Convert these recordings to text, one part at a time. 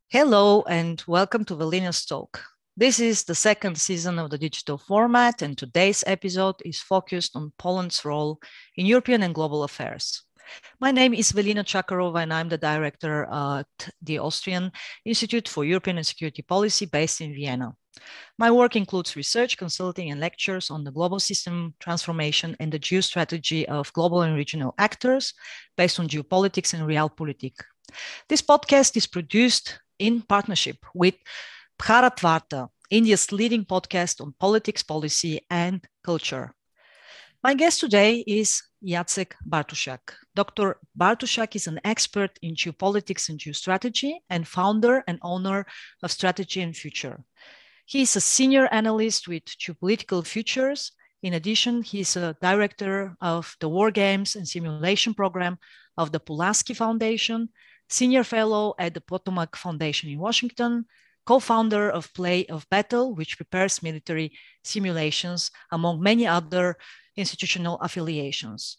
Hello and welcome to Velina's Talk. This is the second season of the digital format, and today's episode is focused on Poland's role in European and global affairs. My name is Velina Tchakarova, and I'm the director at the Austrian Institute for European and Security Policy based in Vienna. My work includes research, consulting, and lectures on the global system transformation and the geostrategy of global and regional actors based on geopolitics and realpolitik. This podcast is produced in partnership with Bharatvarta, India's leading podcast on politics, policy, and culture. My guest today is Jacek Bartosiak. Dr. Bartosiak is an expert in geopolitics and geostrategy and founder and owner of Strategy&Future. He is a senior analyst with Geopolitical Futures. In addition, he is a director of the War Games and Simulation Program of the Pulaski Foundation, senior fellow at the Potomac Foundation in Washington, co-founder of Play of Battle, which prepares military simulations, among many other institutional affiliations.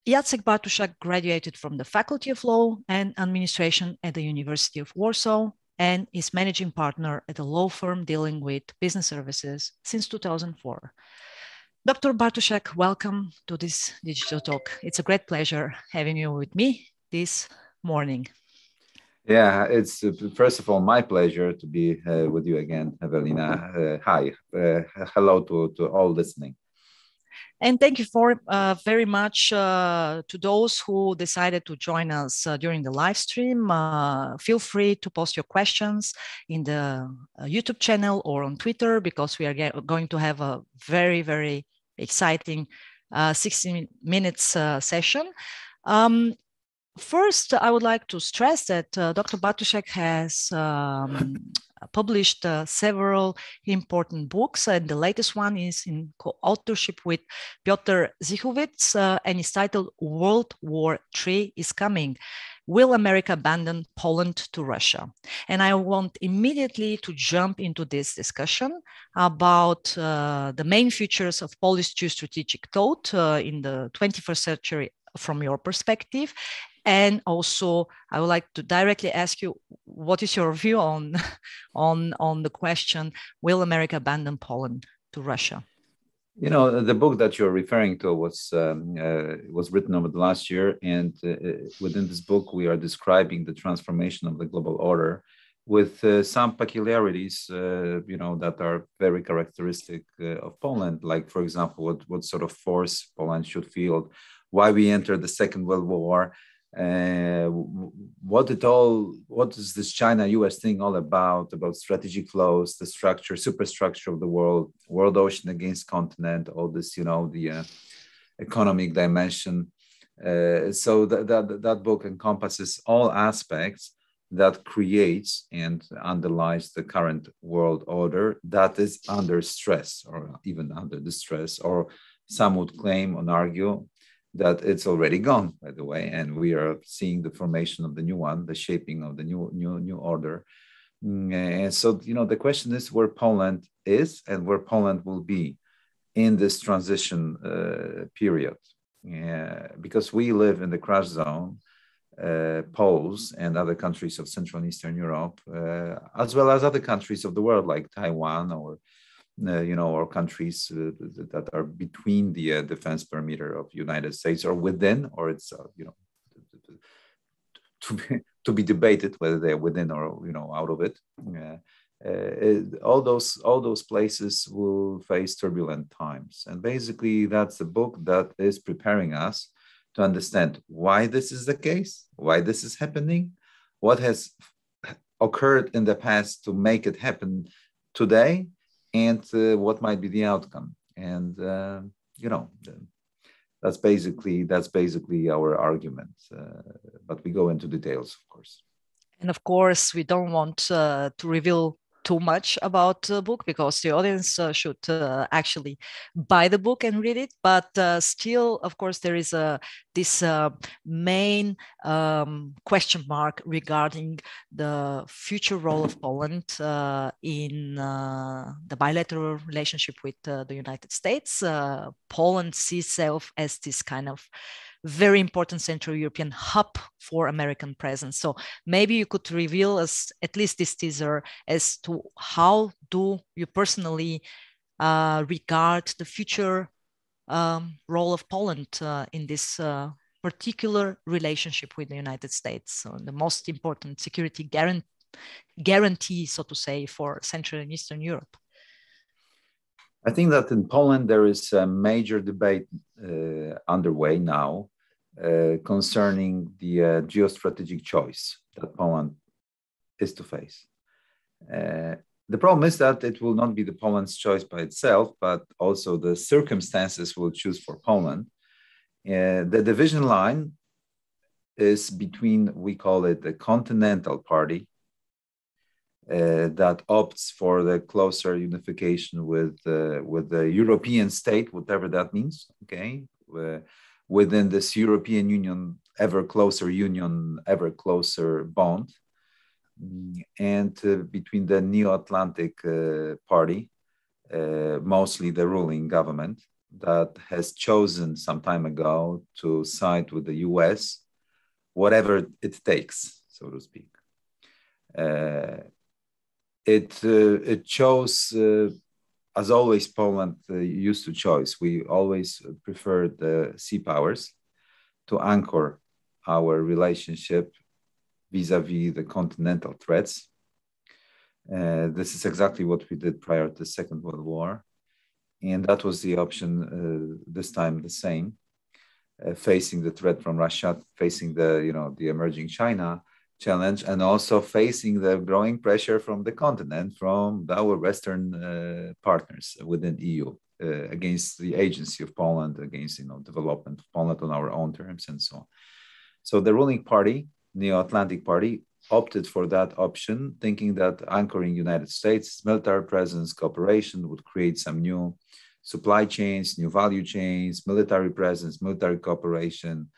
Jacek Bartosiak graduated from the Faculty of Law and Administration at the University of Warsaw and is managing partner at a law firm dealing with business services since 2004. Dr. Bartosiak, welcome to this digital talk. It's a great pleasure having you with me this morning. Yeah, it's first of all my pleasure to be with you again, Velina. Hi, hello to all listening. And thank you for very much to those who decided to join us during the live stream. Feel free to post your questions in the YouTube channel or on Twitter, because we are going to have a very, very exciting 60 minutes session. First, I would like to stress that Dr. Bartosiak has published several important books, and the latest one is in co-authorship with Piotr Zychowicz, and is titled World War III is Coming. Will America Abandon Poland to Russia? And I want immediately to jump into this discussion about the main features of Polish geostrategic thought in the 21st century from your perspective. And also, I would like to directly ask you, what is your view on the question, will America abandon Poland to Russia? You know, the book that you're referring to was written over the last year. And within this book, we are describing the transformation of the global order with some peculiarities, that are very characteristic of Poland. Like, for example, what sort of force Poland should field, why we entered the Second World War, what is this China-US thing all about strategic flows, the structure, superstructure of the world ocean against continent, all this, the economic dimension. So that book encompasses all aspects that creates and underlies the current world order that is under stress, or even under distress, or some would claim and argue that it's already gone, by the way, and we are seeing the formation of the new one, the shaping of the new order. And so, the question is where Poland is and where Poland will be in this transition period. Because we live in the crash zone, Poles and other countries of Central and Eastern Europe, as well as other countries of the world like Taiwan or countries that are between the defense perimeter of United States or within, or it's, to be debated whether they're within or, out of it. All those places will face turbulent times. And basically that's the book that is preparing us to understand why this is the case, why this is happening, what has occurred in the past to make it happen today, and what might be the outcome. And that's basically our argument. But we go into details, of course. And of course, we don't want to reveal too much about the book because the audience should actually buy the book and read it. But still, of course, there is this main question mark regarding the future role of Poland in the bilateral relationship with the United States. Poland sees itself as this kind of very important Central European hub for American presence. So maybe you could reveal us at least this teaser as to how do you personally regard the future role of Poland in this particular relationship with the United States, so the most important security guarantee, so to say, for Central and Eastern Europe. I think that in Poland there is a major debate underway now concerning the geostrategic choice that Poland is to face. The problem is that it will not be the Poland's choice by itself, but also the circumstances will choose for Poland. The division line is between, we call it the continental party, that opts for the closer unification with the European state, whatever that means, okay? Within this European Union, ever closer bond, and between the Neo-Atlantic party, mostly the ruling government, that has chosen some time ago to side with the US, whatever it takes, so to speak. It chose, as always, Poland used to choose. We always preferred the sea powers to anchor our relationship vis-a-vis the continental threats. This is exactly what we did prior to the Second World War. And that was the option this time the same, facing the threat from Russia, facing the emerging China challenge, and also facing the growing pressure from the continent, from our Western partners within EU, against the agency of Poland, against development of Poland on our own terms, and so on. So the ruling party, Neo-Atlantic Party, opted for that option, thinking that anchoring United States military presence, cooperation would create some new supply chains, new value chains, military presence, military cooperation.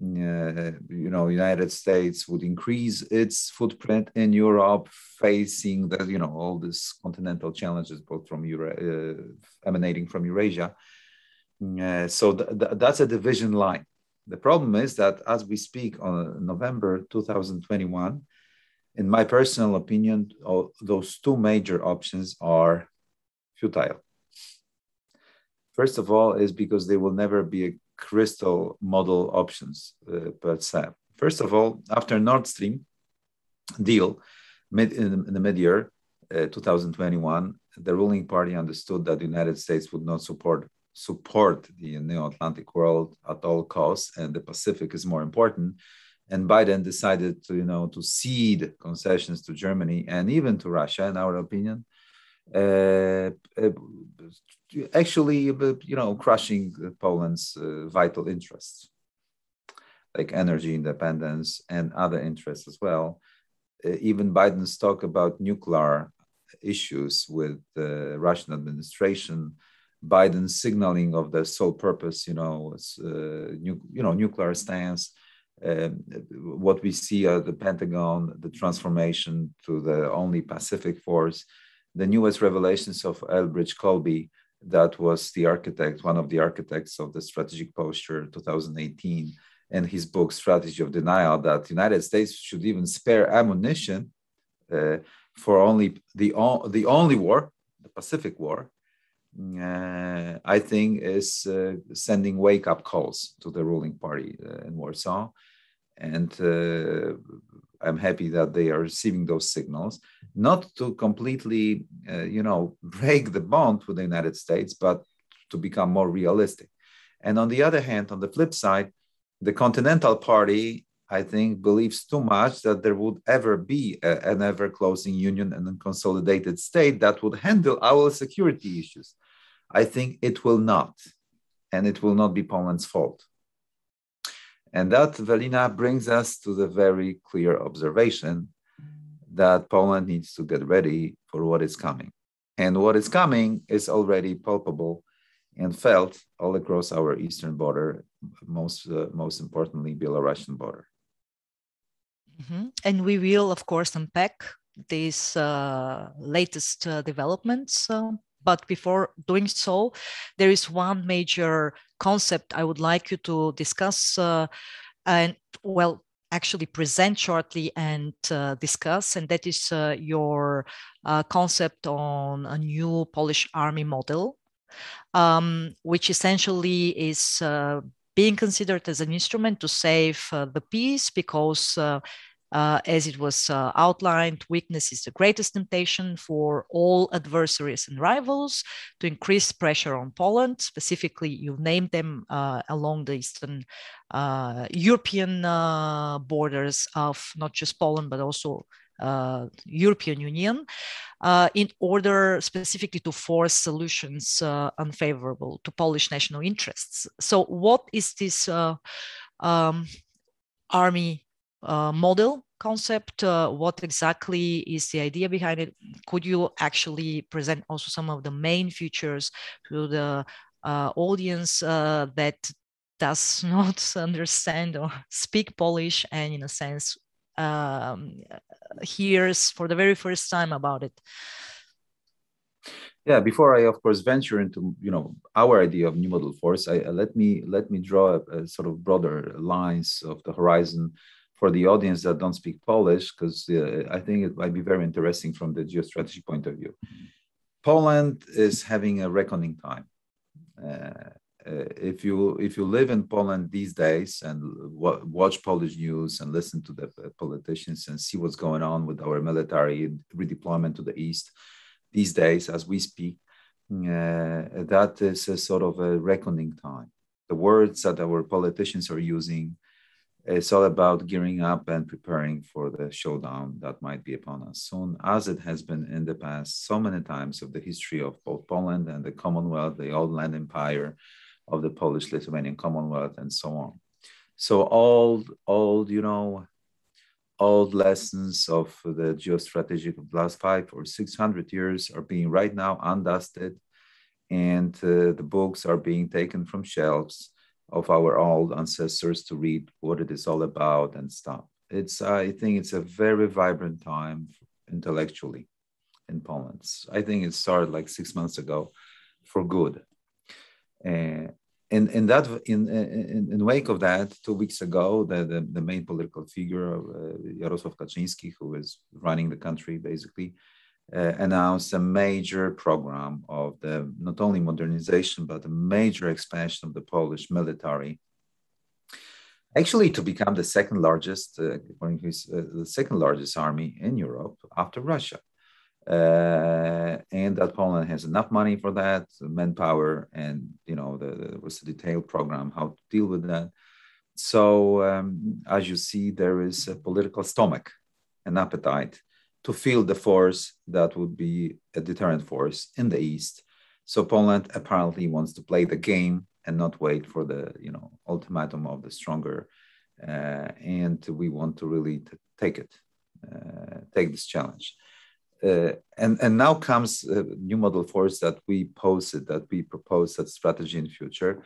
United States would increase its footprint in Europe, facing all these continental challenges, both from emanating from Eurasia. So that's a division line. The problem is that as we speak on November 2021, in my personal opinion, those two major options are futile. First of all, is because they will never be a crystal model options per se. First of all, after Nord Stream deal in the mid-year 2021, the ruling party understood that the United States would not support the Neo-Atlantic world at all costs, and the Pacific is more important. And Biden decided to cede concessions to Germany and even to Russia, in our opinion, actually, crushing Poland's vital interests, like energy independence and other interests as well. Even Biden's talk about nuclear issues with the Russian administration, Biden's signaling of the sole purpose, nuclear stance. What we see at the Pentagon, the transformation to the only Pacific force, the newest revelations of Elbridge Colby, that was one of the architects of the strategic posture 2018, and his book Strategy of Denial, that the United States should even spare ammunition for only the only war, the Pacific War. I think is sending wake-up calls to the ruling party in Warsaw. And I'm happy that they are receiving those signals, not to completely, break the bond with the United States, but to become more realistic. And on the other hand, on the flip side, the Continental Party, I think, believes too much that there would ever be an ever-closing union and a consolidated state that would handle our security issues. I think it will not, and it will not be Poland's fault. And that, Velina, brings us to the very clear observation that Poland needs to get ready for what is coming. And what is coming is already palpable and felt all across our eastern border, most importantly, Belarusian border. Mm-hmm. And we will, of course, unpack these latest developments. But before doing so, there is one major concept I would like you to discuss and, well, actually present shortly and discuss, and that is your concept on a new Polish army model, which essentially is being considered as an instrument to save the peace because as it was outlined, weakness is the greatest temptation for all adversaries and rivals to increase pressure on Poland. Specifically, you named them along the Eastern European borders of not just Poland, but also European Union, in order specifically to force solutions unfavorable to Polish national interests. So what is this army model concept? What exactly is the idea behind it? Could you actually present also some of the main features to the audience that does not understand or speak Polish and in a sense hears for the very first time about it? Yeah, before I of course venture into our idea of new model force, let me draw a sort of broader lines of the horizon for the audience that don't speak Polish, because I think it might be very interesting from the geostrategy point of view. Poland is having a reckoning time. If you live in Poland these days and watch Polish news and listen to the politicians and see what's going on with our military redeployment to the east these days as we speak, that is a sort of a reckoning time. The words that our politicians are using, it's all about gearing up and preparing for the showdown that might be upon us soon, as it has been in the past so many times of the history of both Poland and the Commonwealth, the old land empire of the Polish-Lithuanian Commonwealth, and so on. So old lessons of the geostrategy of the last 500 or 600 years are being right now undusted, and the books are being taken from shelves of our old ancestors to read what it is all about and stuff. I think it's a very vibrant time intellectually in Poland. I think it started like 6 months ago for good. In wake of that, 2 weeks ago, the main political figure of Jarosław Kaczyński, who is running the country basically, announced a major program of the not only modernization but a major expansion of the Polish military, actually to become the second largest, according to his, the second largest army in Europe after Russia. And that Poland has enough money for that, manpower, and there was a detailed program how to deal with that. So as you see, there is a political stomach, an appetite to feel the force that would be a deterrent force in the East. So Poland apparently wants to play the game and not wait for the ultimatum of the stronger. And we want to really take this challenge. And now comes a new model force that we proposed at Strategy&Future,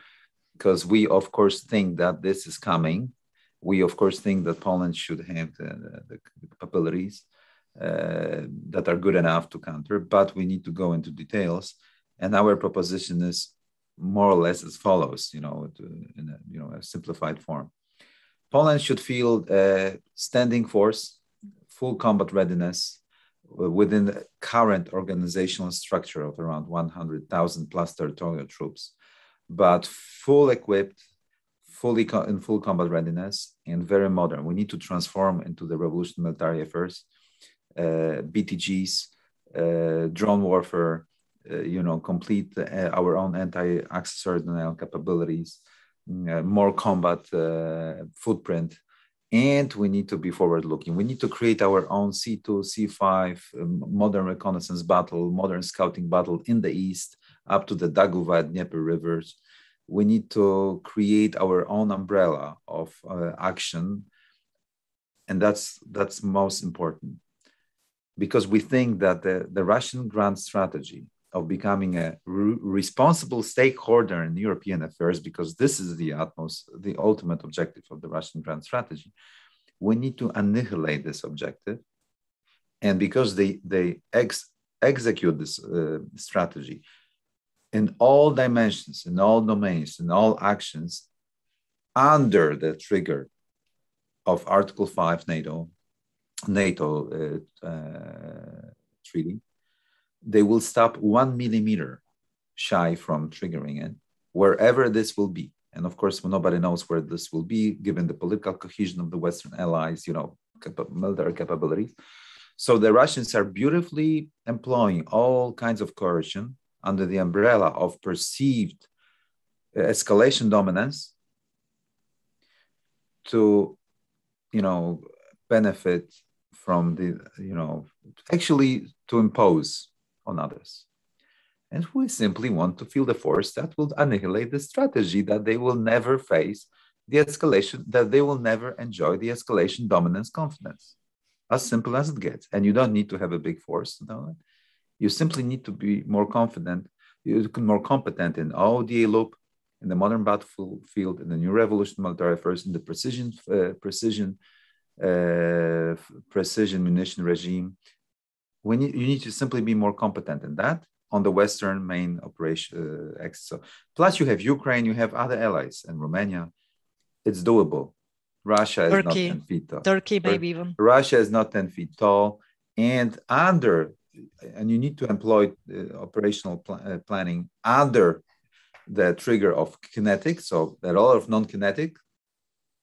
because we of course think that this is coming. We of course think that Poland should have the capabilities that are good enough to counter, but we need to go into details. And our proposition is more or less as follows, in a simplified form. Poland should feel a standing force, full combat readiness within the current organizational structure of around 100,000 plus territorial troops, but full equipped, in full combat readiness, and very modern. We need to transform into the revolution military affairs, BTGs, drone warfare, complete our own anti-access aerodynamic capabilities, more combat footprint, and we need to be forward-looking. We need to create our own C2, C5, modern reconnaissance battle, modern scouting battle in the east, up to the Daguva, Dnieper rivers. We need to create our own umbrella of action, and that's most important. because we think that the Russian grand strategy of becoming a responsible stakeholder in European affairs, because this is the ultimate objective of the Russian grand strategy, we need to annihilate this objective. And because they execute this strategy in all dimensions, in all domains, in all actions, under the trigger of Article 5 NATO treaty, they will stop 1 millimeter shy from triggering it, wherever this will be. And of course, nobody knows where this will be, given the political cohesion of the Western allies, military capabilities. So the Russians are beautifully employing all kinds of coercion under the umbrella of perceived escalation dominance to, benefit from actually to impose on others. And we simply want to feel the force that will annihilate the strategy, that they will never face the escalation, that they will never enjoy the escalation dominance confidence. As simple as it gets. And you don't need to have a big force to know that. You simply need to be more confident, more competent in ODA loop, in the modern battlefield, in the new revolution military affairs, in the precision munition regime. You need to simply be more competent in that on the Western main operation axis. So, plus you have Ukraine, you have other allies, and Romania. It's doable. Russia is not 10 feet tall. Turkey, maybe even. Russia is not 10 feet tall. And you need to employ operational planning under the trigger of kinetic. So there are a lot of non-kinetic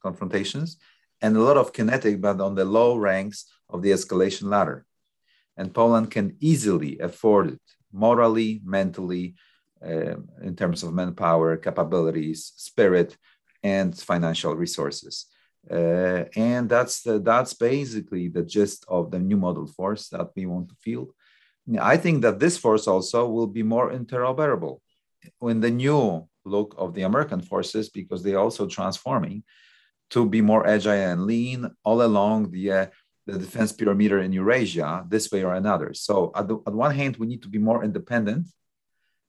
confrontations and a lot of kinetic, but on the low ranks of the escalation ladder. And Poland can easily afford it, morally, mentally, in terms of manpower, capabilities, spirit, and financial resources. And that's basically the gist of the new model force that we want to field. I think that this force also will be more interoperable in the new look of the American forces, because they're also transforming to be more agile and lean all along the defense pyramid in Eurasia, this way or another. So at one hand, we need to be more independent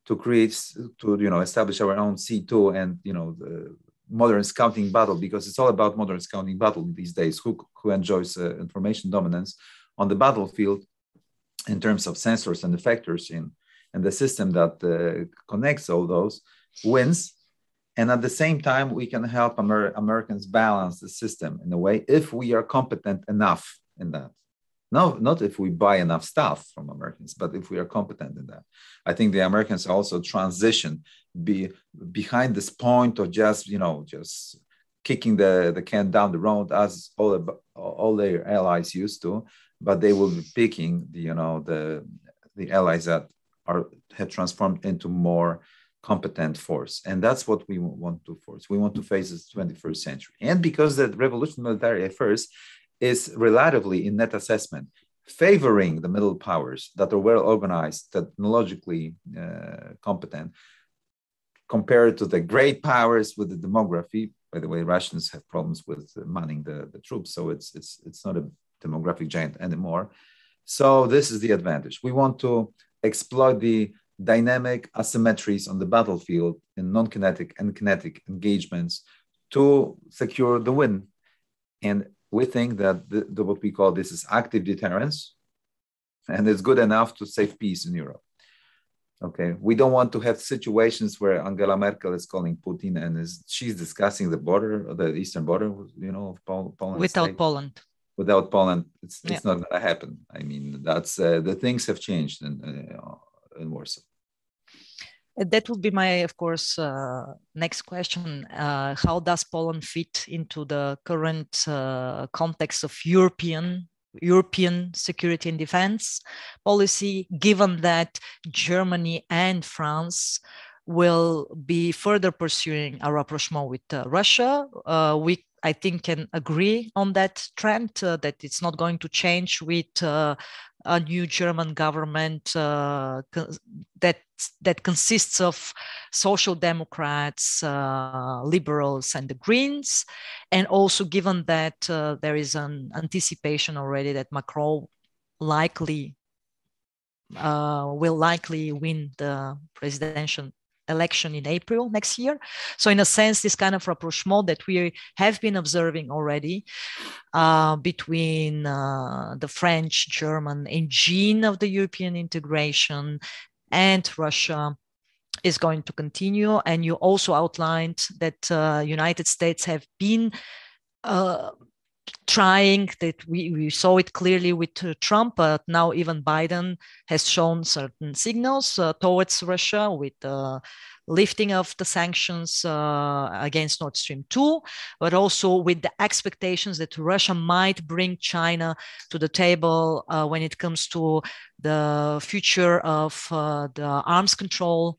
to establish our own C2 and the modern scouting battle, because it's all about modern scouting battle these days. Who enjoys information dominance on the battlefield in terms of sensors and effectors and the system that connects all those wins. And at the same time, we can help Americans balance the system in a way if we are competent enough in that. No, not if we buy enough stuff from Americans, but if we are competent in that. I think the Americans also transition behind this point of just kicking the can down the road as all their allies used to, but they will be picking the allies that have transformed into more competent force. And that's what we want to force. We want to face this 21st century. And because the revolution military affairs is relatively, in net assessment, favoring the middle powers that are well organized, technologically competent, compared to the great powers with the demography. By the way, Russians have problems with manning the troops, so it's not a demographic giant anymore. So this is the advantage. We want to exploit the dynamic asymmetries on the battlefield in non-kinetic and kinetic engagements to secure the win. And we think that what we call this is active deterrence, and it's good enough to save peace in Europe. Okay, we don't want to have situations where Angela Merkel is calling Putin and she's discussing the border, the eastern border, of Poland. Without Poland. Without Poland, it's not going to happen. I mean, that's the things have changed in Warsaw. That would be my, of course, next question. How does Poland fit into the current context of European security and defense policy, given that Germany and France will be further pursuing a rapprochement with Russia? We, I think, can agree on that trend, that it's not going to change with a new German government that consists of social democrats, liberals, and the Greens. And also given that there is an anticipation already that Macron likely will likely win the presidential election in April next year. So in a sense, this kind of rapprochement that we have been observing already between the French, German engine of the European integration and Russia is going to continue. And you also outlined that United States have been trying, that we saw it clearly with Trump, but now even Biden has shown certain signals towards Russia with the lifting of the sanctions against Nord Stream 2, but also with the expectations that Russia might bring China to the table when it comes to the future of the arms control,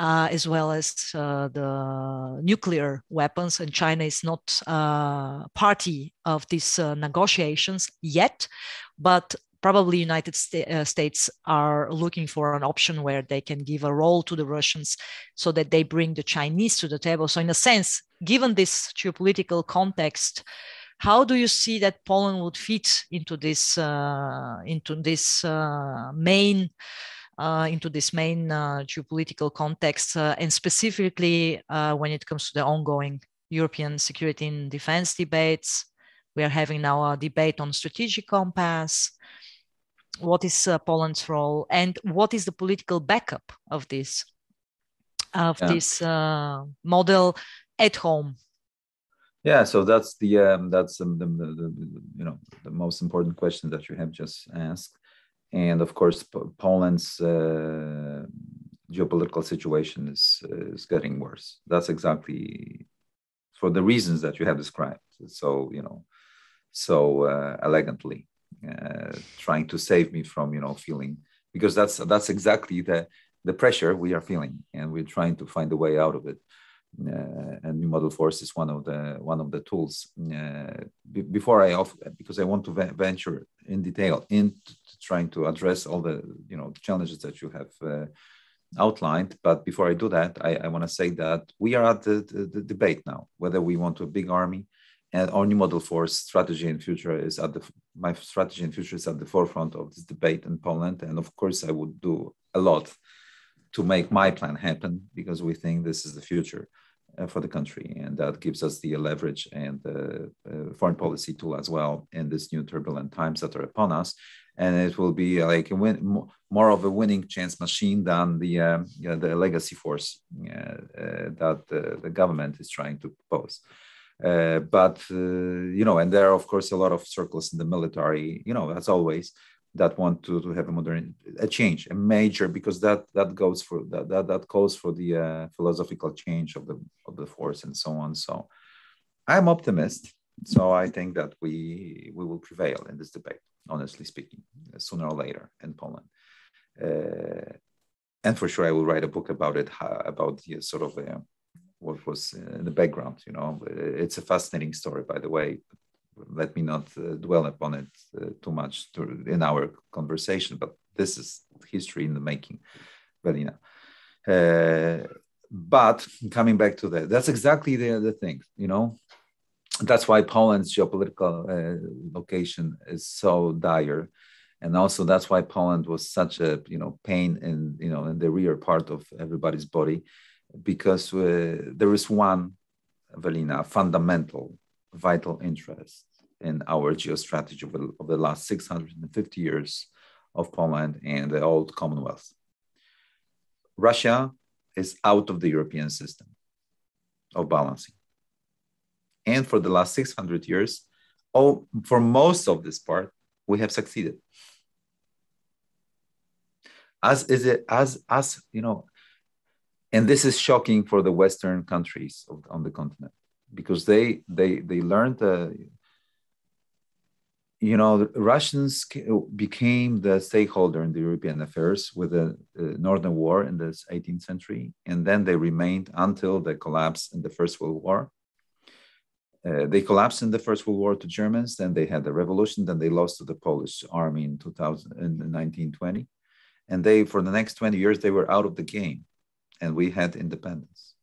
as well as the nuclear weapons. And China is not party of these negotiations yet, but probably United States are looking for an option where they can give a role to the Russians so that they bring the Chinese to the table. So in a sense, given this geopolitical context, how do you see that Poland would fit into this main geopolitical context, and specifically when it comes to the ongoing European security and defense debates? We are having now a debate on strategic compass. What is Poland's role, and what is the political backup of this model at home? Yeah, so that's the the most important question that you have just asked. And of course, Poland's geopolitical situation is getting worse. That's exactly for the reasons that you have described. So elegantly, trying to save me from feeling, because that's exactly the pressure we are feeling, and we're trying to find a way out of it. And new model force is one of the tools. Because I want to venture in detail into trying to address all the challenges that you have outlined. But before I do that, I want to say that we are at the debate now whether we want a big army, and our new model force strategy and future is my strategy and future is at the forefront of this debate in Poland. And of course, I would do a lot to make my plan happen, because we think this is the future for the country, and that gives us the leverage and the foreign policy tool as well in this new turbulent times that are upon us. And it will be like more of a winning chance machine than the legacy force that the government is trying to propose. And there are of course a lot of circles in the military, as always, that want to have a change, a major, because that calls for the philosophical change of the force and so on. So I'm optimist. So I think that we will prevail in this debate, honestly speaking, sooner or later in Poland. And for sure, I will write a book about it, about the sort of what was in the background. It's a fascinating story, by the way. Let me not dwell upon it too much in our conversation, but this is history in the making, Velina. But coming back to that's exactly the thing, That's why Poland's geopolitical location is so dire, and also that's why Poland was such a pain in the rear part of everybody's body, because there is one, Velina, fundamental, vital interest in our geostrategy of the last 650 years of Poland and the old Commonwealth. Russia is out of the European system of balancing. And for the last 600 years, for most of this part, we have succeeded. And this is shocking for the Western countries on the continent, because they learned the Russians became the stakeholder in the European affairs with the Northern War in the 18th century, and then they remained until the collapse in the First World War. They collapsed in the First World War to Germans, then they had the revolution, then they lost to the Polish army in 1920. And for the next 20 years, they were out of the game, and we had independence.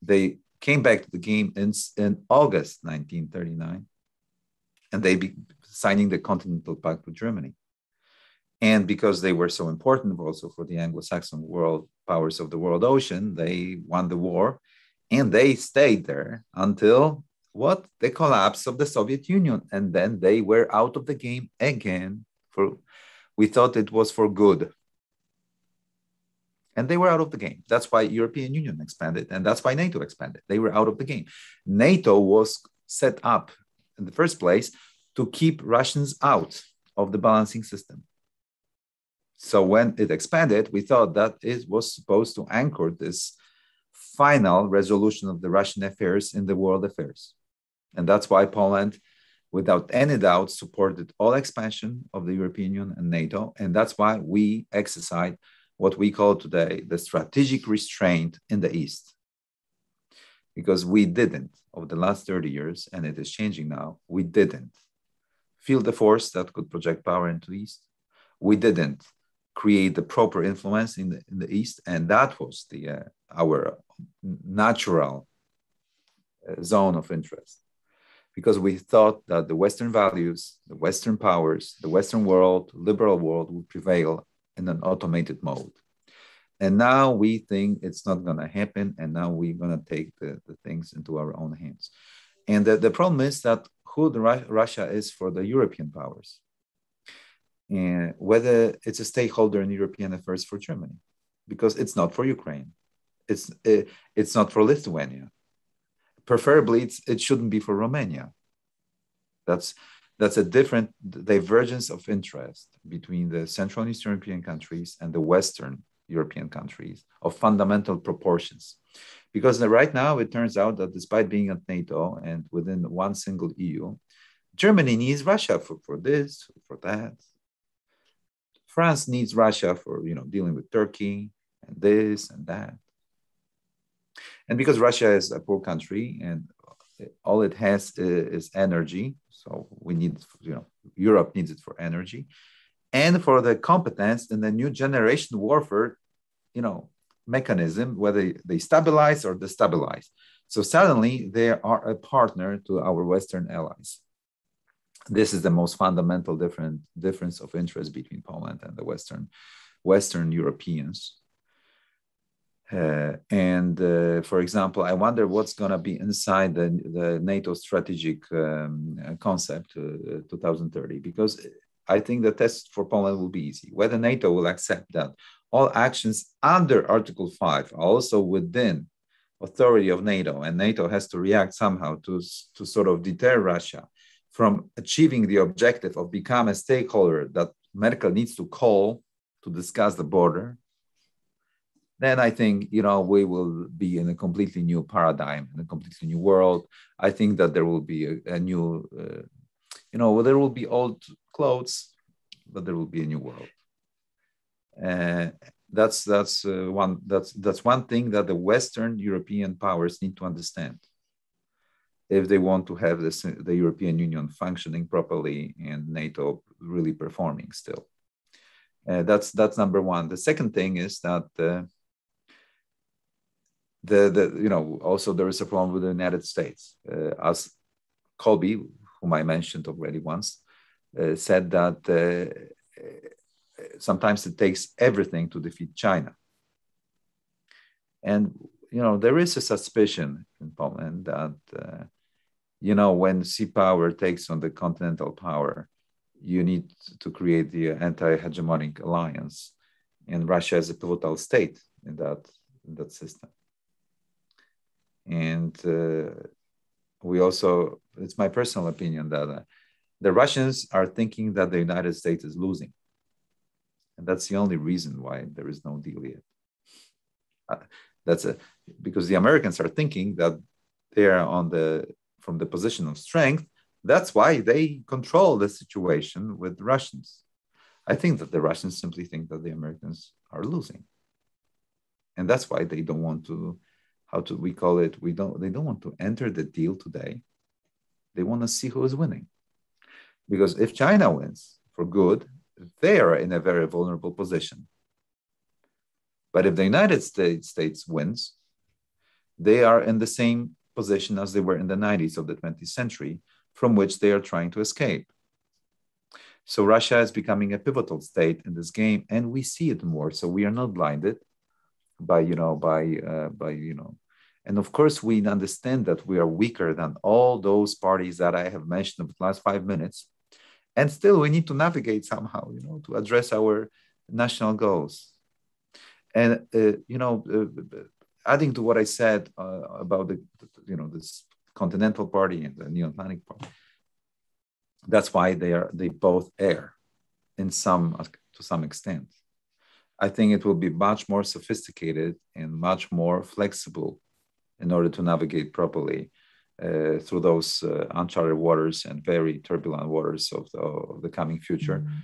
They came back to the game in August 1939, and they signing the Continental Pact with Germany. And because they were so important also for the Anglo-Saxon world powers of the world ocean, they won the war and they stayed there until what? The collapse of the Soviet Union. And then they were out of the game again. We thought it was for good. And they were out of the game. That's why European Union expanded, and that's why NATO expanded. They were out of the game. NATO was set up in the first place to keep Russians out of the balancing system. So when it expanded, we thought that it was supposed to anchor this final resolution of the Russian affairs in the world affairs. And that's why Poland, without any doubt, supported all expansion of the European Union and NATO. And that's why we exercised what we call today the strategic restraint in the East. Because we didn't, over the last 30 years, and it is changing now, we didn't feel the force that could project power into the East. We didn't create the proper influence in the East, and that was our natural zone of interest. Because we thought that the Western values, the Western powers, the Western world, liberal world would prevail in an automated mode. And now we think it's not going to happen. And now we're going to take the things into our own hands. And the problem is that who Russia is for the European powers, and whether it's a stakeholder in European affairs for Germany, because it's not for Ukraine. It's not for Lithuania. Preferably, it shouldn't be for Romania. That's a different divergence of interest between the Central and Eastern European countries and the Western European countries of fundamental proportions. Because right now, it turns out that despite being at NATO and within one single EU, Germany needs Russia for this, for that. France needs Russia for dealing with Turkey and this and that. And because Russia is a poor country and all it has is energy, so we need, Europe needs it for energy and for the competence in the new generation warfare, mechanism, whether they stabilize or destabilize. So suddenly they are a partner to our Western allies. This is the most fundamental difference of interest between Poland and the Western Europeans. For example, I wonder what's going to be inside the NATO strategic concept 2030, because I think the test for Poland will be easy. Whether NATO will accept that all actions under Article 5 are also within authority of NATO, and NATO has to react somehow to sort of deter Russia from achieving the objective of become a stakeholder that Merkel needs to call to discuss the border, then I think, we will be in a completely new paradigm, in a completely new world. I think that there will be a new, there will be old clothes, but there will be a new world. That's one thing that the Western European powers need to understand if they want to have the European Union functioning properly and NATO really performing still. That's number one. The second thing is that also there is a problem with the United States. As Colby, whom I mentioned already once, said that sometimes it takes everything to defeat China. And, there is a suspicion in Poland that, when sea power takes on the continental power, you need to create the anti-hegemonic alliance. And Russia is a pivotal state in that system. And it's my personal opinion that the Russians are thinking that the United States is losing. And that's the only reason why there is no deal yet. Because the Americans are thinking that they are from the position of strength. That's why they control the situation with the Russians. I think that the Russians simply think that the Americans are losing. And that's why they don't want to, they don't want to enter the deal today. They want to see who is winning. Because if China wins for good, they are in a very vulnerable position. But if the United States wins, they are in the same position as they were in the 90s of the 20th century, from which they are trying to escape. So Russia is becoming a pivotal state in this game, and we see it more. So we are not blinded by and of course we understand that we are weaker than all those parties that I have mentioned in the last 5 minutes, and still we need to navigate somehow, to address our national goals. And adding to what I said about this continental party and the New Atlantic party, that's why they both err to some extent. I think it will be much more sophisticated and much more flexible in order to navigate properly through those uncharted waters and very turbulent waters of the coming future. Mm-hmm.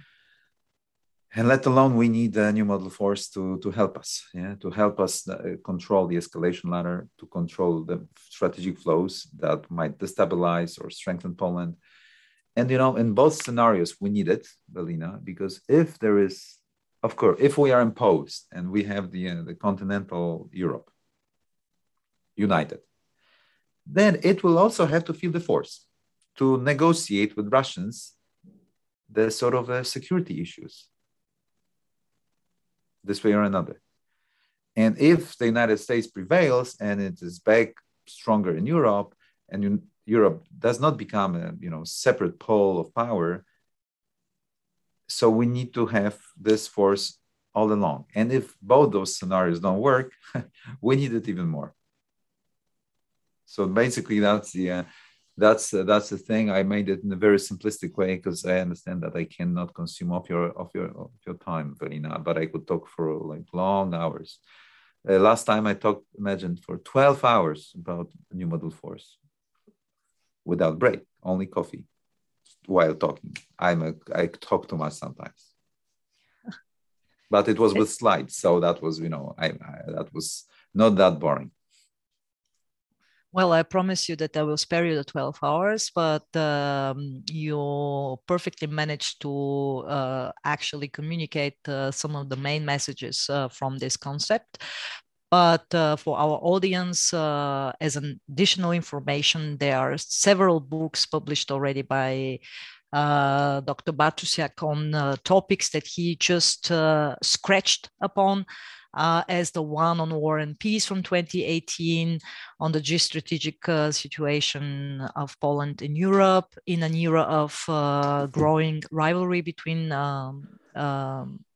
And let alone, we need a new model force to help us, to help us control the escalation ladder, to control the strategic flows that might destabilize or strengthen Poland. And, in both scenarios, we need it, Velina, because if there is, of course, if we are imposed and we have the continental Europe united, then it will also have to feel the force to negotiate with Russians the sort of security issues, this way or another. And if the United States prevails and it is back stronger in Europe, and Europe does not become a separate pole of power, so we need to have this force all along. And if both those scenarios don't work, we need it even more. So basically, that's the thing. I made it in a very simplistic way because I understand that I cannot consume of your time, Velina, but I could talk for like long hours. Last time I talked, imagine, for 12 hours about new model force without break, only coffee while talking. I talk too much sometimes, but it was with slides, so that was that was not that boring. Well, I promise you that I will spare you the 12 hours, but you perfectly managed to actually communicate some of the main messages from this concept. But for our audience, as an additional information, there are several books published already by Dr. Bartosiak on topics that he just scratched upon. As the one on war and peace from 2018, on the geostrategic situation of Poland in Europe, in an era of growing rivalry between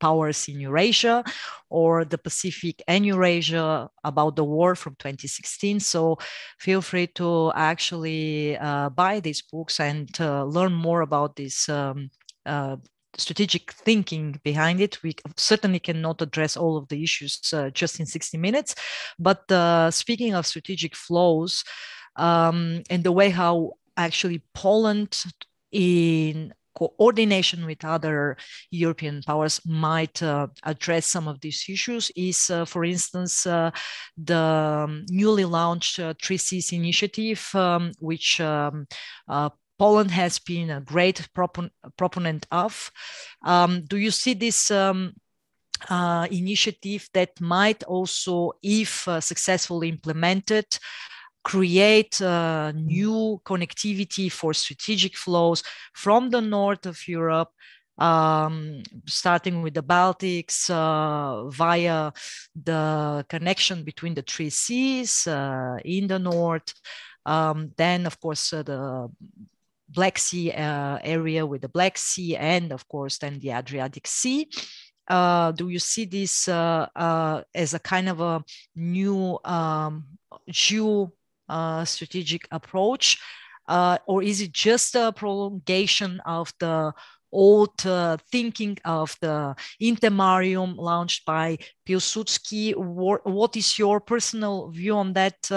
powers in Eurasia, or the Pacific and Eurasia, about the war from 2016. So feel free to actually buy these books and learn more about this strategic thinking behind it. We certainly cannot address all of the issues just in 60 minutes. But speaking of strategic flows and the way how actually Poland, in coordination with other European powers, might address some of these issues is, for instance, the newly launched Tracys Initiative, which Poland has been a great proponent of. Do you see this initiative that might also, if successfully implemented, create new connectivity for strategic flows from the north of Europe, starting with the Baltics, via the connection between the three seas in the north, then of course the Black Sea area with the Black Sea, and of course then the Adriatic Sea. Do you see this as a kind of a new strategic approach, or is it just a prolongation of the old thinking of the Intermarium launched by Piłsudski? What is your personal view on that?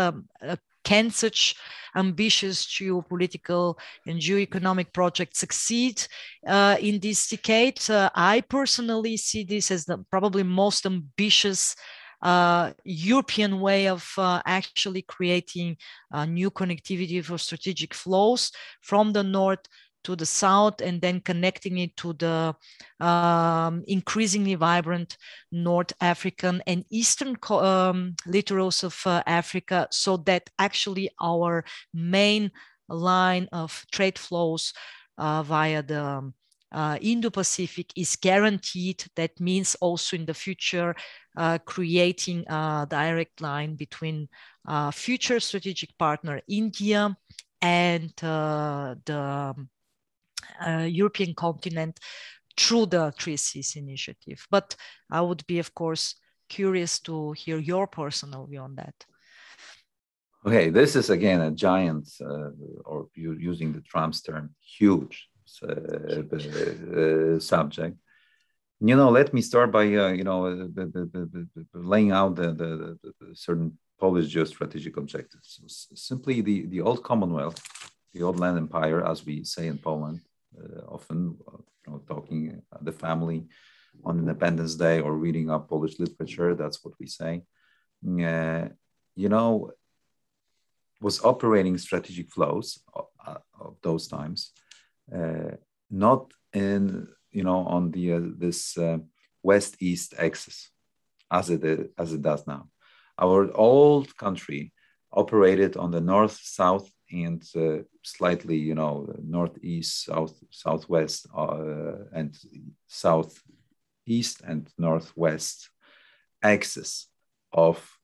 Can such ambitious geopolitical and geoeconomic projects succeed in this decade? I personally see this as the probably most ambitious European way of actually creating new connectivity for strategic flows from the north to the south, and then connecting it to the increasingly vibrant North African and Eastern littorals of Africa, so that actually our main line of trade flows via the Indo-Pacific is guaranteed. That means also in the future creating a direct line between future strategic partner India and the European continent through the Tracys Initiative. But I would be, of course, curious to hear your personal view on that. Okay, this is again a giant, or using the Trump's term, huge subject. Let me start by laying out the certain Polish geostrategic objectives. Simply the old Commonwealth, the old land empire, as we say in Poland, often talking the family on Independence Day or reading up Polish literature. That's what we say. Was operating strategic flows of those times, not in on this west-east axis as it does now. Our old country operated on the north-south and slightly northeast, southwest, and southeast and northwest axis of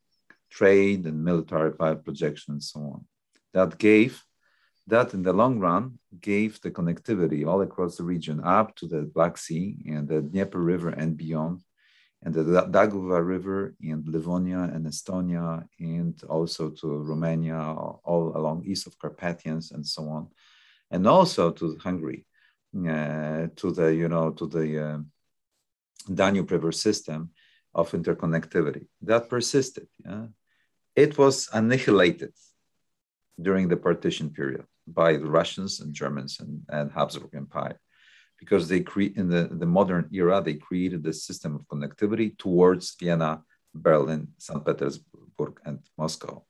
trade and military projection and so on. That in the long run gave the connectivity all across the region up to the Black Sea and the Dnieper River and beyond, and the Daugava River and Livonia and Estonia, and also to Romania, all along east of Carpathians and so on, and also to Hungary, to the Danube River system of interconnectivity that persisted. It was annihilated during the partition period by the Russians and Germans and Habsburg Empire, because they in the modern era, they created this system of connectivity towards Vienna, Berlin, St. Petersburg, and Moscow,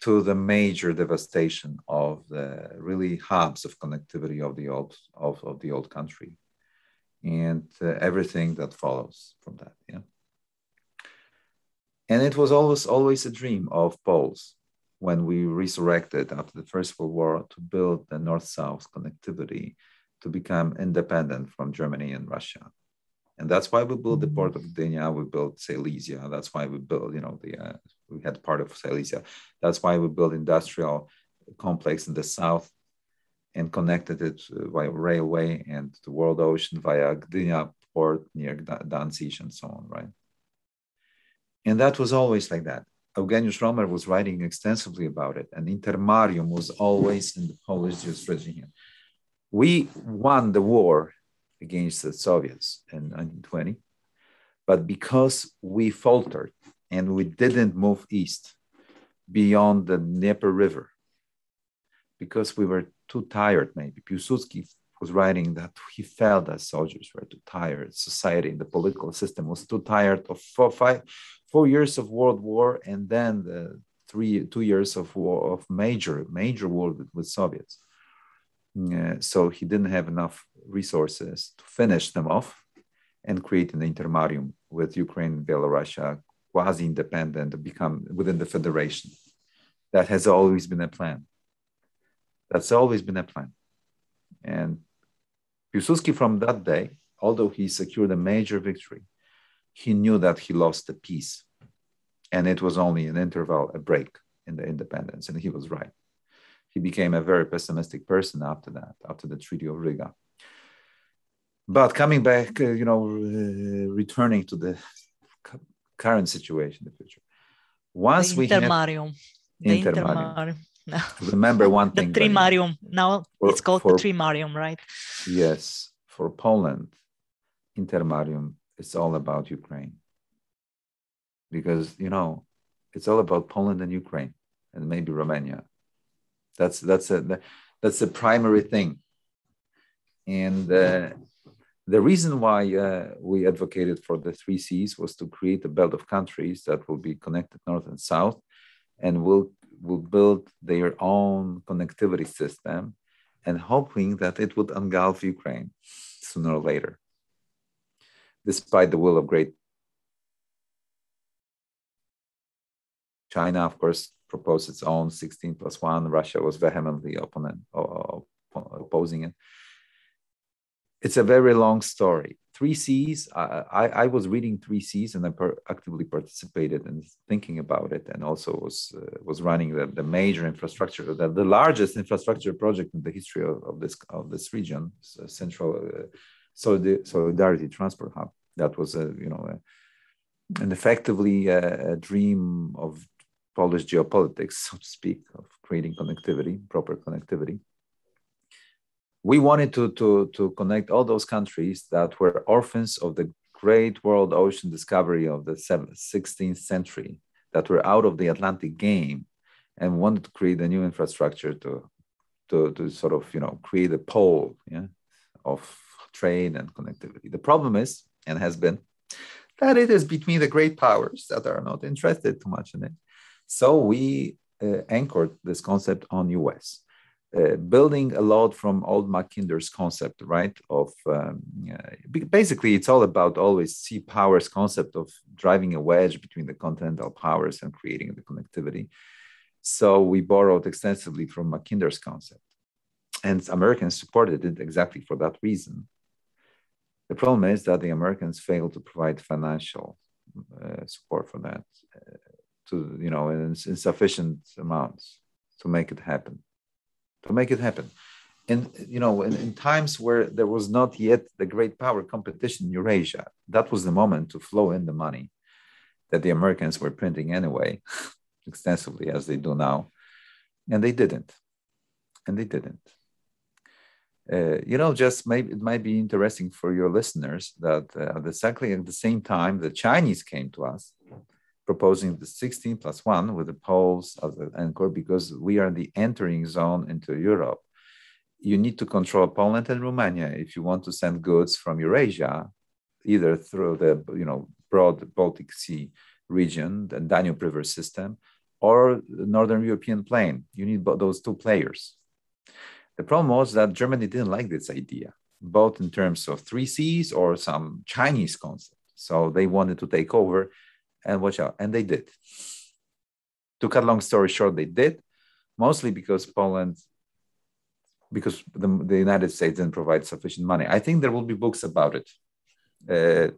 to the major devastation of the really hubs of connectivity of the old country, and everything that follows from that. And it was always a dream of Poles when we resurrected after the First World War to build the north-south connectivity to become independent from Germany and Russia. And that's why we built the port of Gdynia, we built Silesia. That's why we built, we had part of Silesia. That's why we built industrial complex in the south and connected it via railway and the world ocean via Gdynia port near Danzig and so on, right? And that was always like that. Eugeniusz Romer was writing extensively about it, and intermarium was always in the Polish geostrategy. We won the war against the Soviets in 1920, but because we faltered and we didn't move east beyond the Dnieper River, because we were too tired, maybe. Piłsudski was writing that he felt that soldiers were too tired, society, the political system was too tired of 4 years of World War, and then the 2 years of war, of major war with Soviets. So he didn't have enough resources to finish them off and create an intermarium with Ukraine and Belarus, quasi-independent, become within the federation. That has always been a plan. That's always been a plan. And Piłsudski from that day, although he secured a major victory, he knew that he lost the peace. And it was only an interval, a break in the independence. And he was right. He became a very pessimistic person after that, after the Treaty of Riga. But coming back, returning to the current situation in the future. Once the intermarium. The intermarium. No. Remember one thing. The trimarium. Now it's called the trimarium, right? Yes. For Poland, intermarium is all about Ukraine. Because, it's all about Poland and Ukraine and maybe Romania. That's the primary thing. And the reason why we advocated for the 3 Cs was to create a belt of countries that will be connected north and south, and will build their own connectivity system, and hoping that it would engulf Ukraine sooner or later, despite the will of great China, of course, proposed its own 16+1. Russia was vehemently opposing it. It's a very long story. Three Cs. I was reading Three Cs, and I actively participated in thinking about it, and also was running the major infrastructure, the largest infrastructure project in the history of this region, Central Solidarity Transport Hub. That was and effectively a dream of Polish geopolitics, so to speak, of creating connectivity, proper connectivity. We wanted to connect all those countries that were orphans of the great world ocean discovery of the 16th century, that were out of the Atlantic game, and wanted to create a new infrastructure to sort of create a pole of trade and connectivity. The problem is, and has been, that it is between the great powers that are not interested too much in it. So we anchored this concept on US. Building a lot from old Mackinder's concept, right? Of basically, it's all about always sea powers concept of driving a wedge between the continental powers and creating the connectivity. So we borrowed extensively from Mackinder's concept, and Americans supported it exactly for that reason. The problem is that the Americans failed to provide financial support for that, in sufficient amounts to make it happen. And in times where there was not yet the great power competition in Eurasia, that was the moment to flow in the money that the Americans were printing anyway, extensively as they do now, and they didn't. Just maybe it might be interesting for your listeners that exactly at the same time the Chinese came to us, proposing the 16+1 with the Poles as an anchor, because we are in the entering zone into Europe. You need to control Poland and Romania if you want to send goods from Eurasia, either through the broad Baltic Sea region, the Danube River system, or the Northern European plain. You need those two players. The problem was that Germany didn't like this idea, both in terms of 3 Cs or some Chinese concept. So they wanted to take over and watch out. And they did. To cut a long story short, they did, mostly because the United States didn't provide sufficient money. I think there will be books about it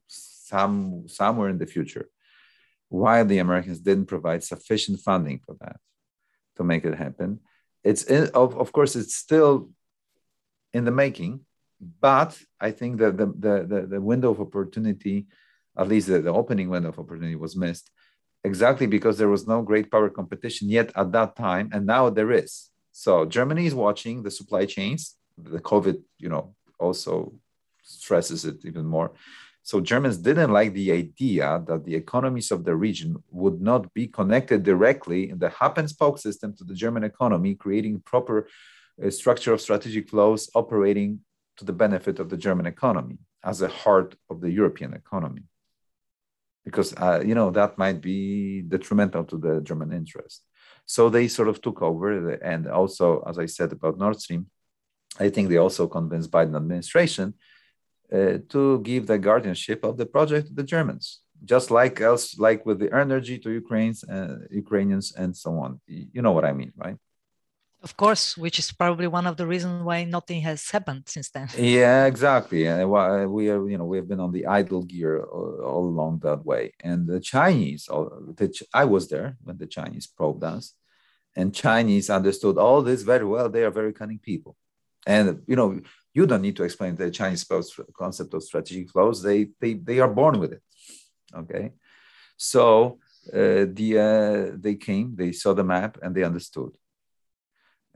somewhere in the future, why the Americans didn't provide sufficient funding for that to make it happen. Of course, it's still in the making, but I think that the window of opportunity, at least the opening window of opportunity, was missed exactly because there was no great power competition yet at that time, and now there is. So Germany is watching the supply chains. The COVID, also stresses it even more. So Germans didn't like the idea that the economies of the region would not be connected directly in the hub and spoke system to the German economy, creating proper structure of strategic flows operating to the benefit of the German economy as a heart of the European economy. Because, that might be detrimental to the German interest. So they sort of took over. And also, as I said about Nord Stream, I think they also convinced Biden administration to give the guardianship of the project to the Germans, just like with the energy to Ukrainians and so on. You know what I mean, right? Of course, which is probably one of the reasons why nothing has happened since then. Yeah, exactly. And we have been on the idle gear all along that way. And the Chinese, I was there when the Chinese probed us, and Chinese understood all this very well. They are very cunning people, and you don't need to explain the Chinese concept of strategic flows. They are born with it. Okay, so they came, they saw the map, and they understood.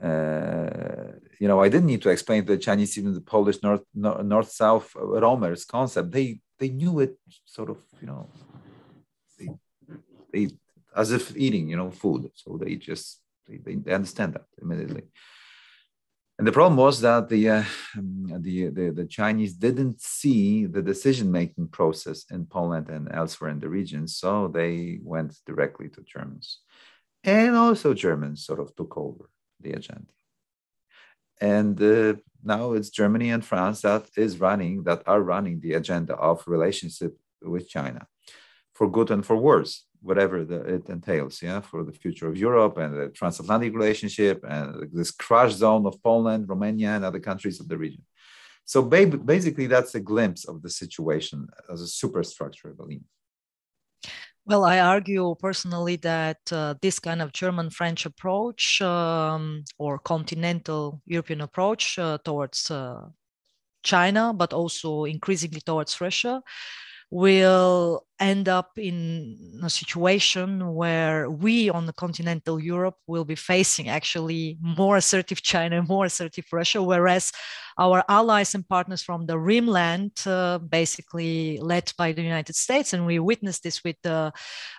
I didn't need to explain to the Chinese even the Polish north-south roamers concept. They knew it sort of, they as if eating, food. So they understand that immediately. And the problem was that the Chinese didn't see the decision-making process in Poland and elsewhere in the region, so they went directly to Germans. And also Germans sort of took over the agenda. And now it's Germany and France that are running the agenda of relationship with China, for good and for worse. whatever it entails, yeah, for the future of Europe and the transatlantic relationship and this crash zone of Poland, Romania, and other countries of the region. So basically, that's a glimpse of the situation as a superstructure, Velina. Well, I argue personally that this kind of German-French approach or continental European approach towards China, but also increasingly towards Russia, will end up in a situation where we on the continental Europe will be facing actually more assertive China, more assertive Russia, whereas our allies and partners from the Rimland, basically led by the United States, and we witnessed this with the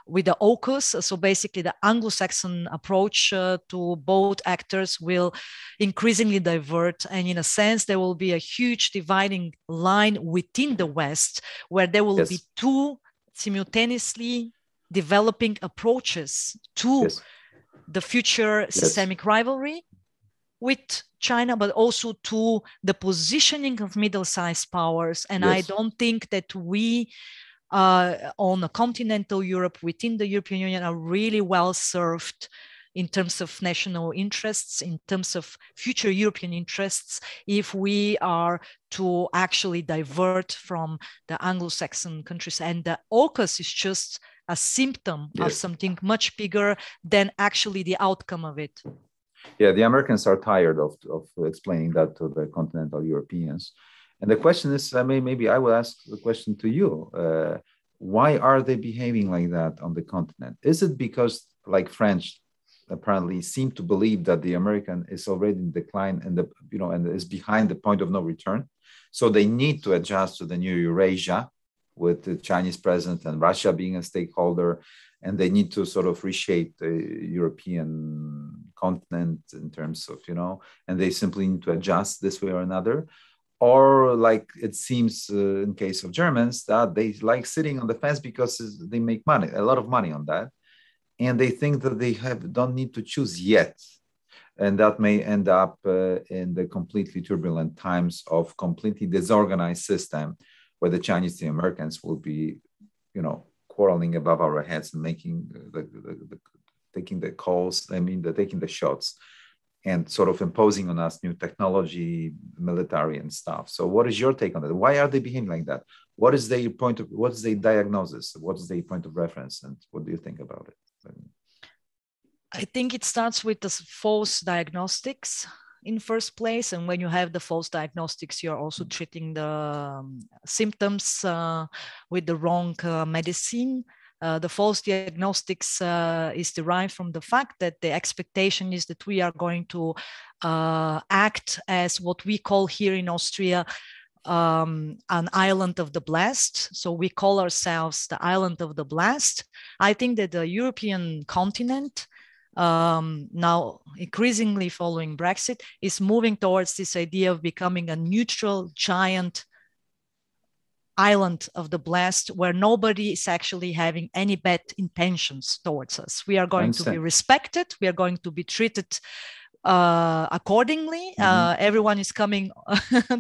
AUKUS, so basically the Anglo-Saxon approach to both actors will increasingly divert, and in a sense there will be a huge dividing line within the West where there will be two simultaneously developing approaches to the future systemic rivalry with China, but also to the positioning of middle-sized powers. And I don't think that we on a continental Europe within the European Union are really well served in terms of national interests, in terms of future European interests, if we are to actually divert from the Anglo-Saxon countries. And the AUKUS is just a symptom of something much bigger than actually the outcome of it. Yeah, the Americans are tired of explaining that to the continental Europeans. And the question is, maybe I will ask the question to you. Why are they behaving like that on the continent? Is it because, like French, apparently seem to believe that the American is already in decline and and is behind the point of no return, so they need to adjust to the new Eurasia with the Chinese presence and Russia being a stakeholder, and they need to sort of reshape the European continent in terms of and they simply need to adjust this way or another. Or like it seems in case of Germans that they like sitting on the fence because they make money, a lot of money on that. And they think that they don't need to choose yet. And that may end up in the completely turbulent times of completely disorganized system where the Chinese and the Americans will be, quarreling above our heads and making taking the calls, taking the shots and sort of imposing on us new technology, military and stuff. So what is your take on that? Why are they behaving like that? What is their diagnosis? What is their point of reference? And what do you think about it? I think it starts with the false diagnostics in first place. And when you have the false diagnostics, you're also treating the symptoms with the wrong medicine. The false diagnostics is derived from the fact that the expectation is that we are going to act as what we call here in Austria an island of the blessed. So we call ourselves the island of the blessed. I think that the European continent, now increasingly following Brexit, is moving towards this idea of becoming a neutral giant island of the blessed, where nobody is actually having any bad intentions towards us. We are going to be respected. We are going to be treated accordingly. Everyone is coming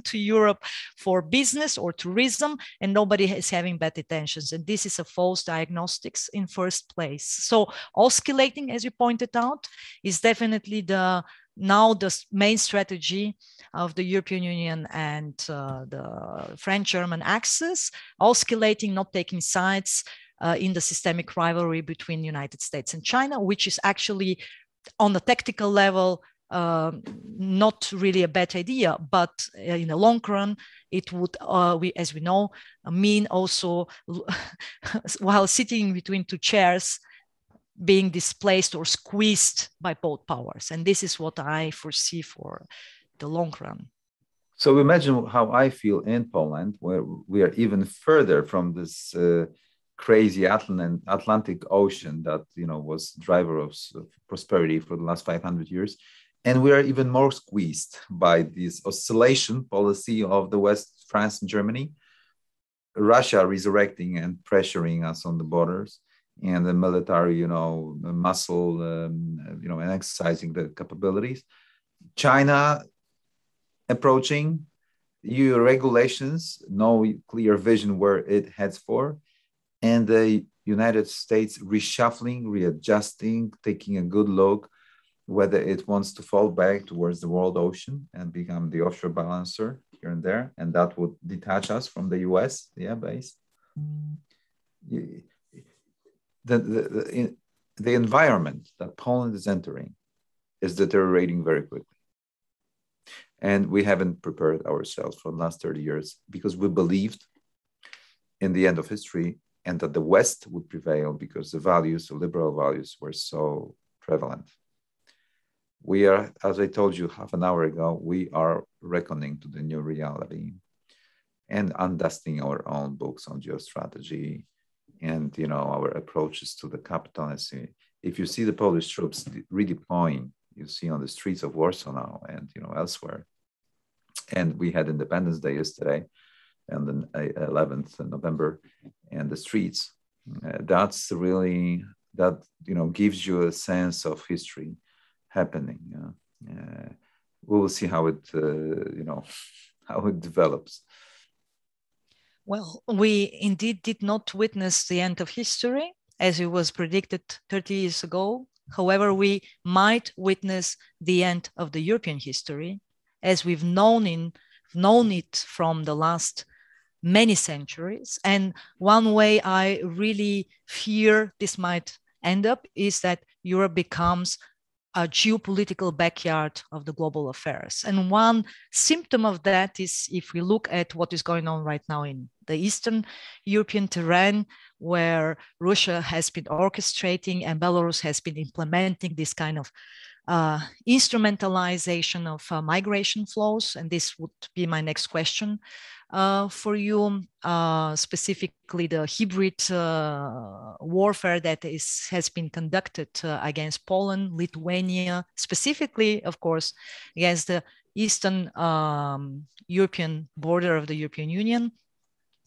to Europe for business or tourism, and nobody is having bad intentions. And this is a false diagnostics in first place. So oscillating, as you pointed out, is definitely the main strategy of the European Union and the French-German axis, oscillating, not taking sides in the systemic rivalry between the United States and China, which is actually on the tactical level not really a bad idea, but in the long run, it would, as we know, mean also while sitting between two chairs, being displaced or squeezed by both powers. And this is what I foresee for the long run. So imagine how I feel in Poland, where we are even further from this crazy Atlantic Ocean that was driver of prosperity for the last 500 years. And we are even more squeezed by this oscillation policy of the West, France and Germany, Russia resurrecting and pressuring us on the borders, and the military, muscle, and exercising the capabilities. China approaching, EU regulations, no clear vision where it heads for, and the United States reshuffling, readjusting, taking a good look whether it wants to fall back towards the world ocean and become the offshore balancer here and there, and that would detach us from the US, base. The environment that Poland is entering is deteriorating very quickly. And we haven't prepared ourselves for the last 30 years because we believed in the end of history and that the West would prevail because the values, the liberal values, were so prevalent. We are, as I told you half an hour ago, we are reckoning to the new reality and undusting our own books on geostrategy and our approaches to the capital. If you see the Polish troops redeploying, you see on the streets of Warsaw now and elsewhere. And we had Independence Day yesterday, and the 11th of November, and the streets. That's really that gives you a sense of history happening. We will see how it how it develops. Well, we indeed did not witness the end of history as it was predicted 30 years ago. However, we might witness the end of the European history as we've known it from the last many centuries. And one way I really fear this might end up is that Europe becomes a geopolitical backyard of the global affairs. And one symptom of that is if we look at what is going on right now in the Eastern European terrain, where Russia has been orchestrating and Belarus has been implementing this kind of instrumentalization of migration flows. And this would be my next question for you, specifically the hybrid warfare that has been conducted against Poland, Lithuania, specifically, of course, against the Eastern European border of the European Union.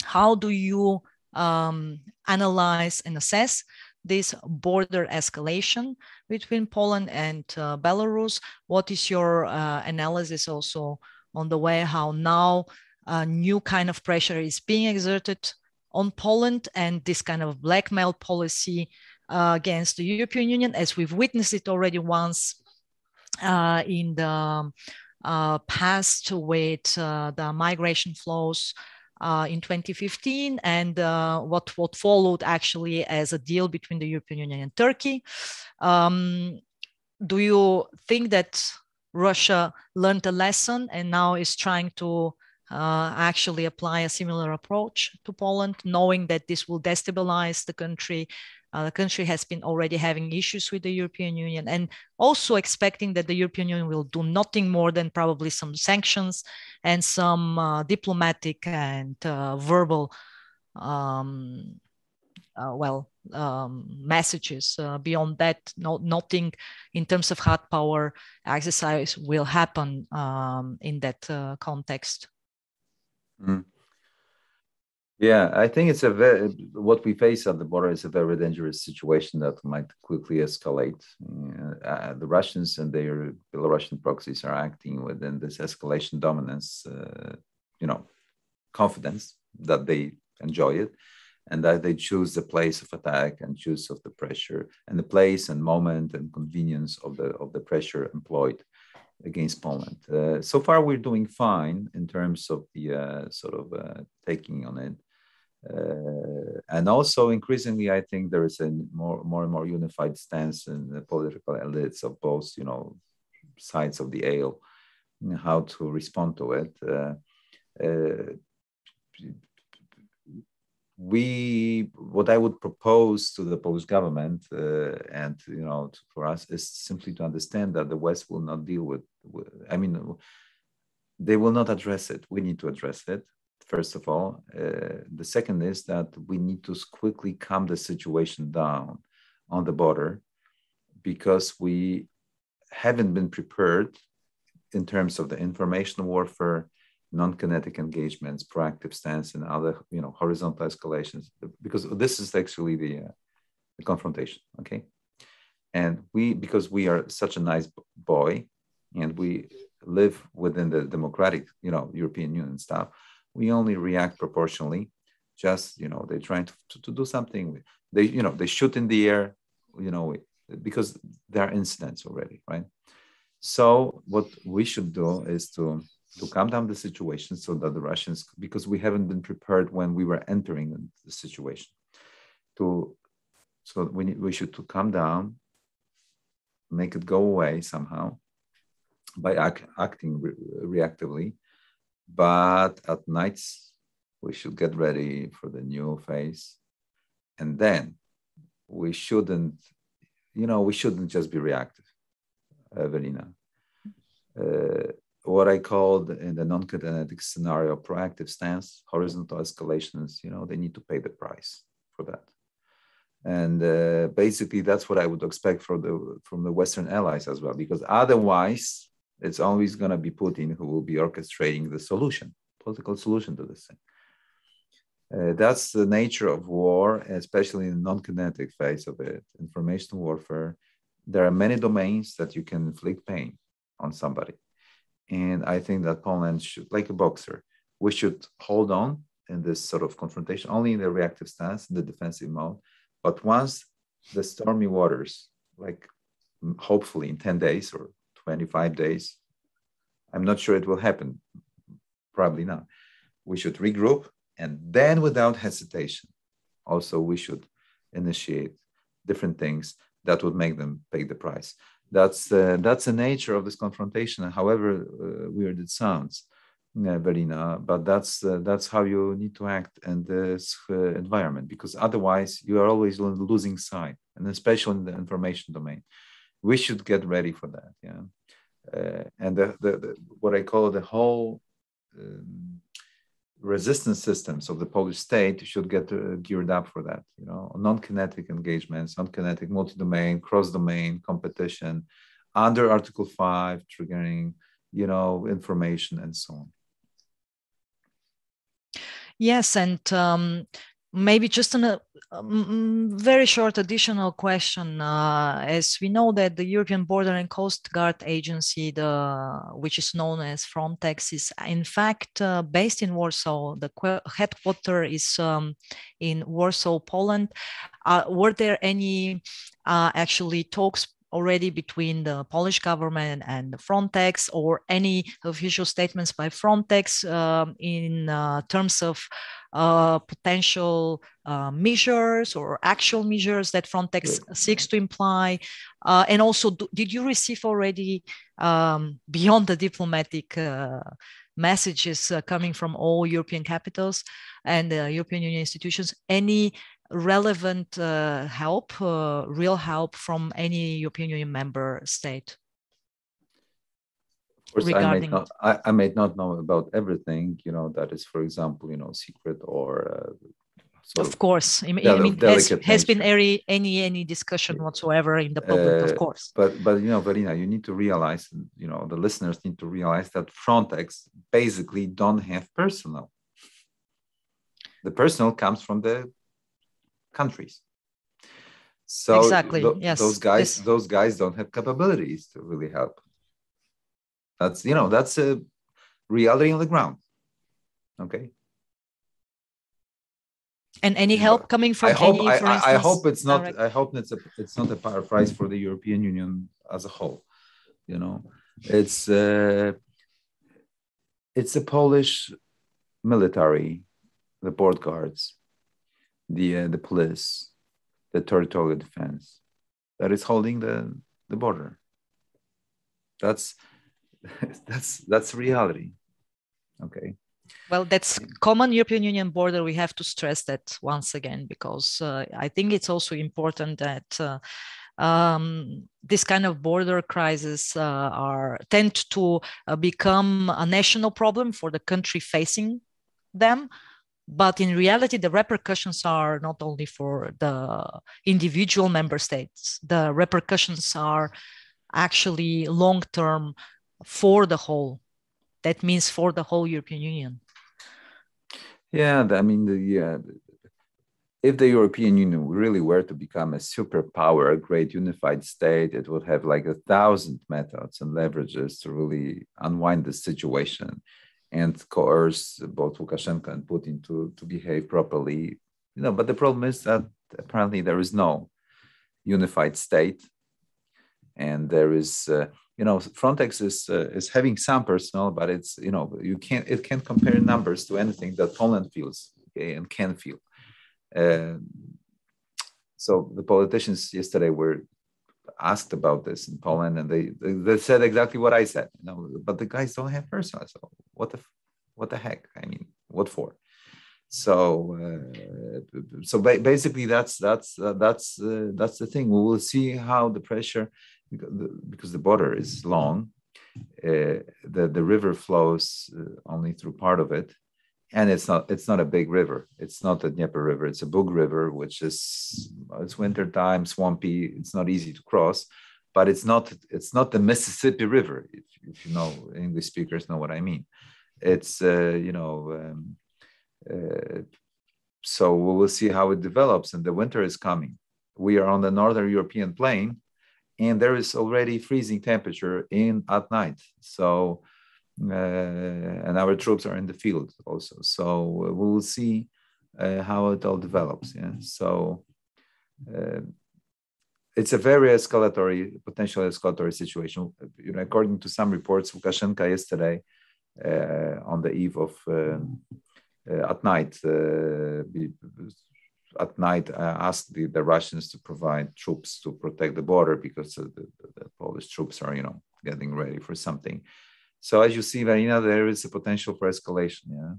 How do you analyze and assess this border escalation between Poland and Belarus? What is your analysis also on the way how now a new kind of pressure is being exerted on Poland and this kind of blackmail policy against the European Union, as we've witnessed it already once in the past with the migration flows in 2015 and what followed actually as a deal between the European Union and Turkey. Do you think that Russia learned a lesson and now is trying to actually apply a similar approach to Poland, knowing that this will destabilize the country? The country has been already having issues with the European Union, and also expecting that the European Union will do nothing more than probably some sanctions and some diplomatic and verbal messages. Beyond that, nothing in terms of hard power exercise will happen in that context. Mm. Yeah, I think it's what we face at the border is a very dangerous situation that might quickly escalate. The Russians and their Belarusian proxies are acting within this escalation dominance, confidence that they enjoy it, and that they choose the place of attack and choose of the pressure and the place and moment and convenience of the pressure employed against Poland. So far, we're doing fine in terms of the taking on it. And also increasingly, I think there is a more and more unified stance in the political elites of both, sides of the aisle, how to respond to it. What I would propose to the Polish government and for us is simply to understand that the West will not deal with they will not address it. We need to address it. First of all, the second is that we need to quickly calm the situation down on the border because we haven't been prepared in terms of the information warfare, non-kinetic engagements, proactive stance, and other horizontal escalations. Because this is actually the confrontation, okay? And because we are such a nice boy, and we live within the democratic, European Union stuff. We only react proportionally. Just they're trying to do something. they shoot in the air, because there are incidents already, right? So what we should do is to calm down the situation so that the Russians, because we haven't been prepared when we were entering the situation, so we should to calm down, make it go away somehow by acting reactively. But at nights, we should get ready for the new phase. And then we shouldn't just be reactive, Velina. What I called in the non-kinetic scenario, proactive stance, horizontal escalations, they need to pay the price for that. And basically, that's what I would expect from the Western allies as well, because otherwise, it's always going to be Putin who will be orchestrating the political solution to this thing. That's the nature of war, especially in the non-kinetic phase of it, information warfare. There are many domains that you can inflict pain on somebody. And I think that Poland should, like a boxer, we should hold on in this sort of confrontation, only in the reactive stance, in the defensive mode. But once the stormy waters, like hopefully in 10 days or 25 days, I'm not sure it will happen, probably not. We should regroup, and then without hesitation, also we should initiate different things that would make them pay the price. That's the nature of this confrontation, however weird it sounds, Velina, but that's how you need to act in this environment, because otherwise you are always losing sight, and especially in the information domain. We should get ready for that, and the what I call the whole resistance systems of the Polish state should get geared up for that. Non-kinetic engagements, non-kinetic multi-domain, cross-domain competition, under Article 5, triggering, information and so on. Yes, and maybe just a very short additional question, as we know that the European Border and Coast Guard Agency, which is known as Frontex, is in fact based in Warsaw. The headquarters is in Warsaw, Poland. Were there any actually talks already between the Polish government and the Frontex, or any official statements by Frontex in terms of potential measures or actual measures that Frontex seeks to imply? And also, did you receive already, beyond the diplomatic messages coming from all European capitals and European Union institutions, any relevant help, real help from any European Union member state? Of course, I may not know about everything, that is, for example, secret or of course. I mean, has been any discussion whatsoever in the public, of course. But Velina, you need to realize, the listeners need to realize that Frontex basically don't have personnel. The personnel comes from the countries. So exactly, yes. Those guys don't have capabilities to really help. That's a reality on the ground. Okay. And any help coming from I hope it's not a paraphrase for the European Union as a whole. It's a Polish military, the border guards, the police, the territorial defense that is holding the border. That's reality. Okay. Well, that's common European Union border. We have to stress that once again, because I think it's also important that this kind of border crises tend to become a national problem for the country facing them. But in reality, the repercussions are not only for the individual member states. The repercussions are actually long-term for the whole. That means for the whole European Union. Yeah, I mean, if the European Union really were to become a superpower, a great unified state, it would have like 1,000 methods and leverages to really unwind the situation and coerce both Lukashenko and Putin to behave properly. But the problem is that apparently there is no unified state, and there is Frontex is having some personnel, but it's it can't compare numbers to anything that Poland feels, okay, and can feel. So the politicians yesterday were asked about this in Poland, and they said exactly what I said. But the guys don't have personnel. So what the heck? I mean, what for? So basically, that's the thing. We will see how the pressure, because the border is long, the river flows only through part of it, and it's not a big river. It's not the Dnieper River. It's a Bug River, which it's wintertime, swampy. It's not easy to cross, but it's not the Mississippi River. If you know, English speakers know what I mean. It's so we will see how it develops, and the winter is coming. We are on the northern European plain, and there is already freezing temperature at night. So, and our troops are in the field also. So we will see how it all develops. Yeah. So it's a very potential escalatory situation. According to some reports, Lukashenko yesterday, on the eve of at night, asked the Russians to provide troops to protect the border, because the Polish troops are, getting ready for something. So as you see, Velina, there is a potential for escalation. Yeah,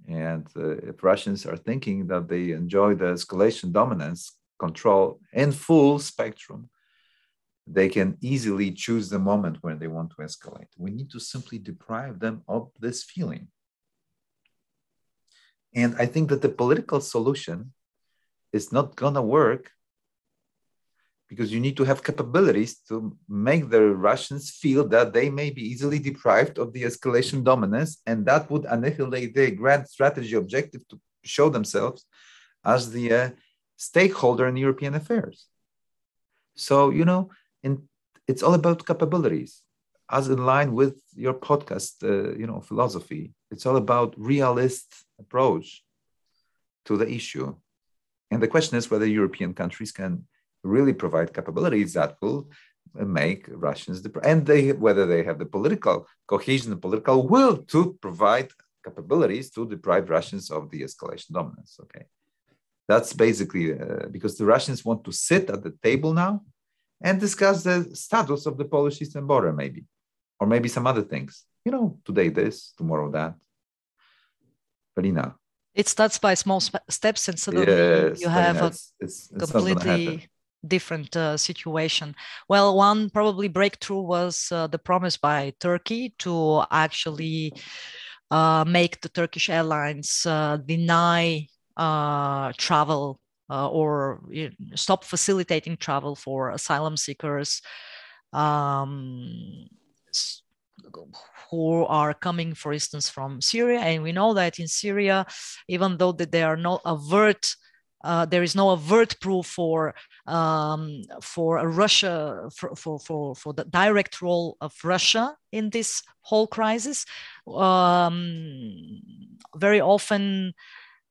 and if Russians are thinking that they enjoy the escalation dominance control in full spectrum, they can easily choose the moment when they want to escalate. We need to simply deprive them of this feeling. And I think that the political solution is not going to work, because you need to have capabilities to make the Russians feel that they may be easily deprived of the escalation dominance, and that would annihilate their grand strategy objective to show themselves as the stakeholder in European affairs. So, it's all about capabilities, as in line with your podcast, philosophy. It's all about realist approach to the issue. And the question is whether European countries can really provide capabilities that will make Russians, whether they have the political cohesion, the political will to provide capabilities to deprive Russians of the escalation dominance. Okay, that's basically because the Russians want to sit at the table now and discuss the status of the Polish eastern border, maybe, or maybe some other things. Today this, tomorrow that. Velina. It starts by small steps, and suddenly you have it's completely different situation. Well, one probably breakthrough was the promise by Turkey to actually make the Turkish airlines deny travel or stop facilitating travel for asylum seekers who are coming, for instance, from Syria. And we know that in Syria, even though that there is no overt proof for Russia, for the direct role of Russia in this whole crisis. Very often,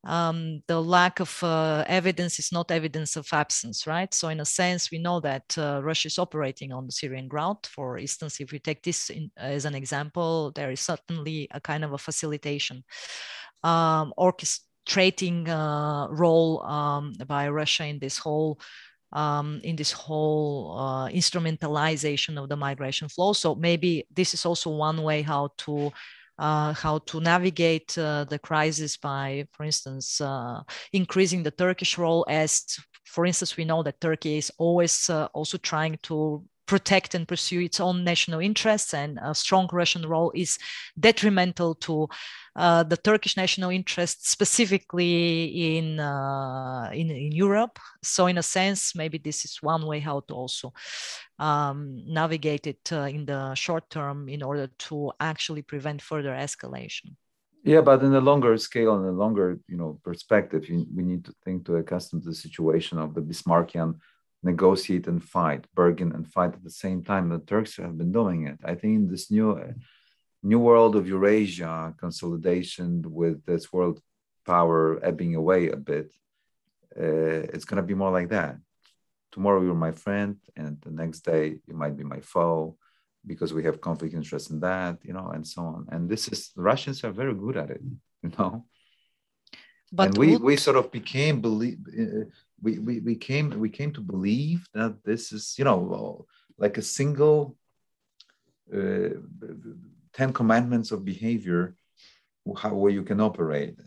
the lack of evidence is not evidence of absence, right? So in a sense, we know that Russia is operating on the Syrian ground. For instance, if we take this as an example, there is certainly a kind of a facilitation, orchestrating role by Russia in this whole instrumentalization of the migration flow. So maybe this is also one way how to navigate the crisis by, for instance, increasing the Turkish role. As, for instance, we know that Turkey is always also trying to protect and pursue its own national interests, and a strong Russian role is detrimental to the Turkish national interests, specifically in Europe. So in a sense, maybe this is one way how to also navigate it in the short term in order to actually prevent further escalation. Yeah, but in the longer scale and the longer perspective, we need to think to accustom to the situation of the Bismarckian negotiate and fight, bargain and fight at the same time. The Turks have been doing it. I think in this new world of Eurasia consolidation, with this world power ebbing away a bit, it's going to be more like that. Tomorrow you're my friend, and the next day you might be my foe because we have conflict interest in that, and so on. And the Russians are very good at it, you know. But and we sort of became we came to believe that this is, like a single 10 commandments of behavior, where you can operate,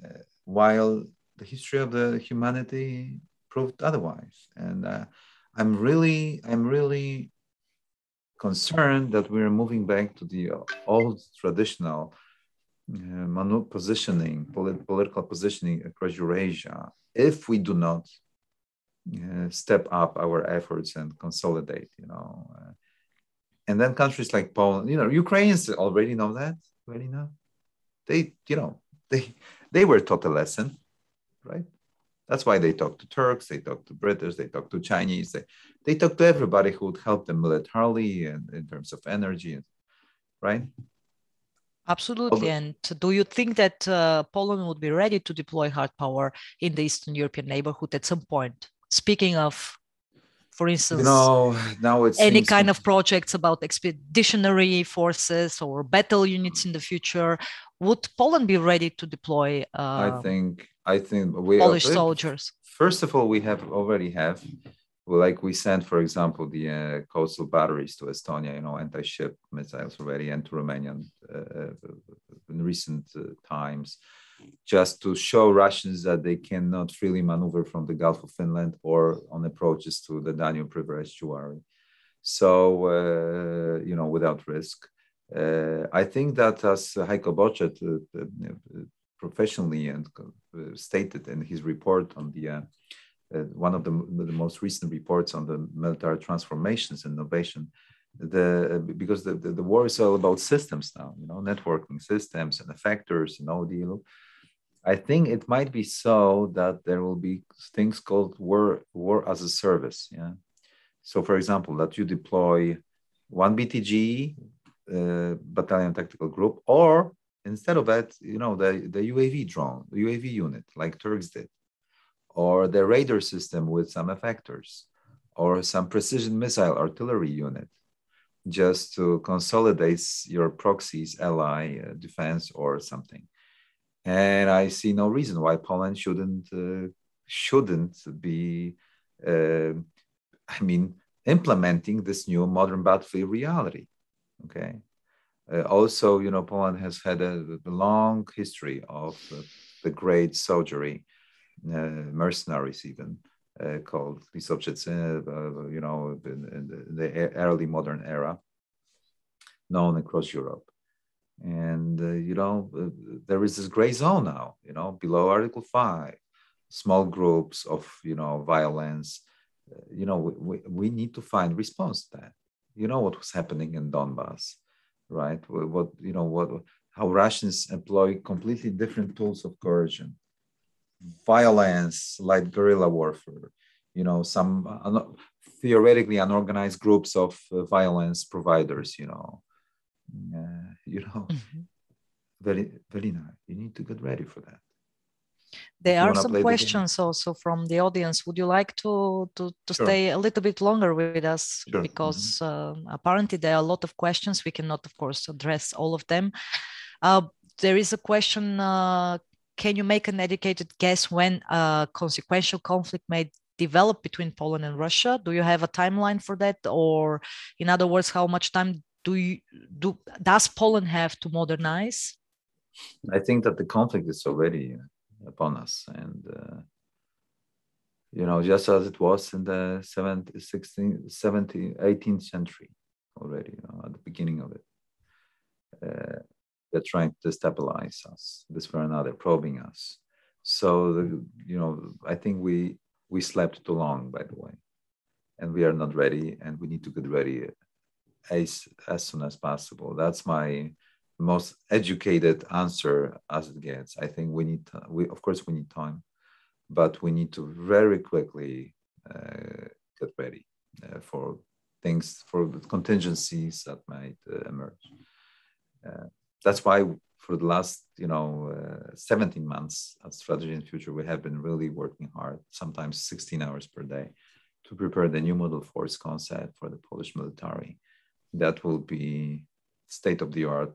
while the history of the humanity proved otherwise. And I'm really concerned that we're moving back to the old traditional political positioning across Eurasia, if we do not step up our efforts and consolidate, and then countries like Poland, Ukrainians already know that, Velina. They were taught a lesson, right? That's why they talk to Turks, they talk to British, they talk to Chinese, they talk to everybody who would help them militarily and in terms of energy, right? Absolutely. And do you think that Poland would be ready to deploy hard power in the Eastern European neighborhood at some point? Speaking of, for instance, now any kind of projects about expeditionary forces or battle units in the future, would Poland be ready to deploy I think we Polish soldiers? First of all, we already have, like we sent, for example, the coastal batteries to Estonia, anti-ship missiles already, and to Romania in recent times, just to show Russians that they cannot freely maneuver from the Gulf of Finland or on approaches to the Danube River estuary. So, without risk. I think that, as Heiko Bocet professionally and stated in his report on the one of the most recent reports on the military transformations and innovation, because the war is all about systems now, networking systems and effectors and OD. I think it might be so that there will be things called war as a service. Yeah. So, for example, that you deploy one BTG, battalion tactical group, or instead of that, the UAV drone, the UAV unit, like Turks did, or the radar system with some effectors, or some precision missile artillery unit, just to consolidate your proxies, ally defense, or something. And I see no reason why Poland shouldn't be, implementing this new modern battlefield reality. Okay. Also, Poland has had a long history of the great soldiery, mercenaries even, called Lisowczycy, in the early modern era, known across Europe. And, there is this gray zone now, below Article 5, small groups of, violence. We need to find response to that. What was happening in Donbass, right? How Russians employ completely different tools of coercion, violence, like guerrilla warfare, some theoretically unorganized groups of violence providers, Velina, you need to get ready for that. There are some questions also from the audience. Would you like to Sure. stay a little bit longer with us? Sure. Because apparently there are a lot of questions. We cannot, of course, address all of them. There is a question, can you make an educated guess when a consequential conflict may develop between Poland and Russia? Do you have a timeline for that? Or in other words, how much time does Poland have to modernize? I think that the conflict is already upon us, and just as it was in the 18th century already, at the beginning of it. They're trying to destabilize us this way or another, probing us. So I think we slept too long, by the way, and we are not ready, and we need to get ready as soon as possible. That's my most educated answer as it gets. I think of course we need time, but we need to very quickly get ready for the contingencies that might emerge. That's why for the last 17 months at Strategy and Future, we have been really working hard, sometimes 16 hours per day, to prepare the new model force concept for the Polish military. That will be state of the art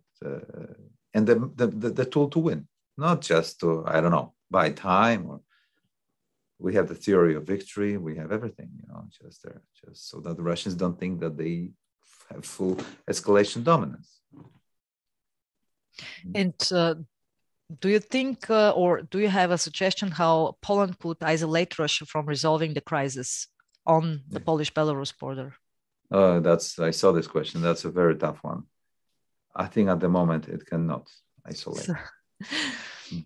and the tool to win, not just to, I don't know, buy time. Or we have the theory of victory. We have everything, just there, just so that the Russians don't think that they have full escalation dominance. And do you think, or do you have a suggestion how Poland could isolate Russia from resolving the crisis on the Polish-Belarus border? I saw this question. That's a very tough one. I think at the moment it cannot isolate.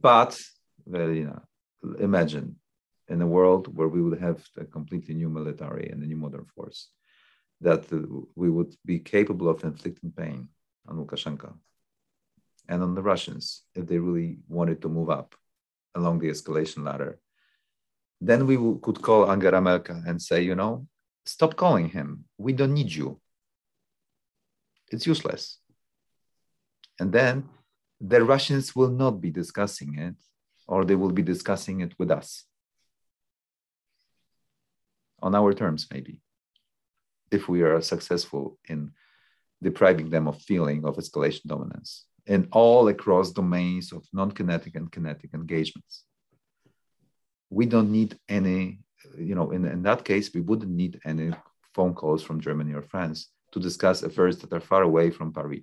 But Velina, imagine in a world where we would have a completely new military and a new modern force, that we would be capable of inflicting pain on Lukashenko and on the Russians if they really wanted to move up along the escalation ladder. Then we could call Angela Merkel and say, stop calling him. We don't need you. It's useless. And then the Russians will not be discussing it, or they will be discussing it with us. On our terms, maybe. If we are successful in depriving them of feeling of escalation dominance in all across domains of non-kinetic and kinetic engagements. We don't need any, in that case, we wouldn't need any phone calls from Germany or France to discuss affairs that are far away from Paris.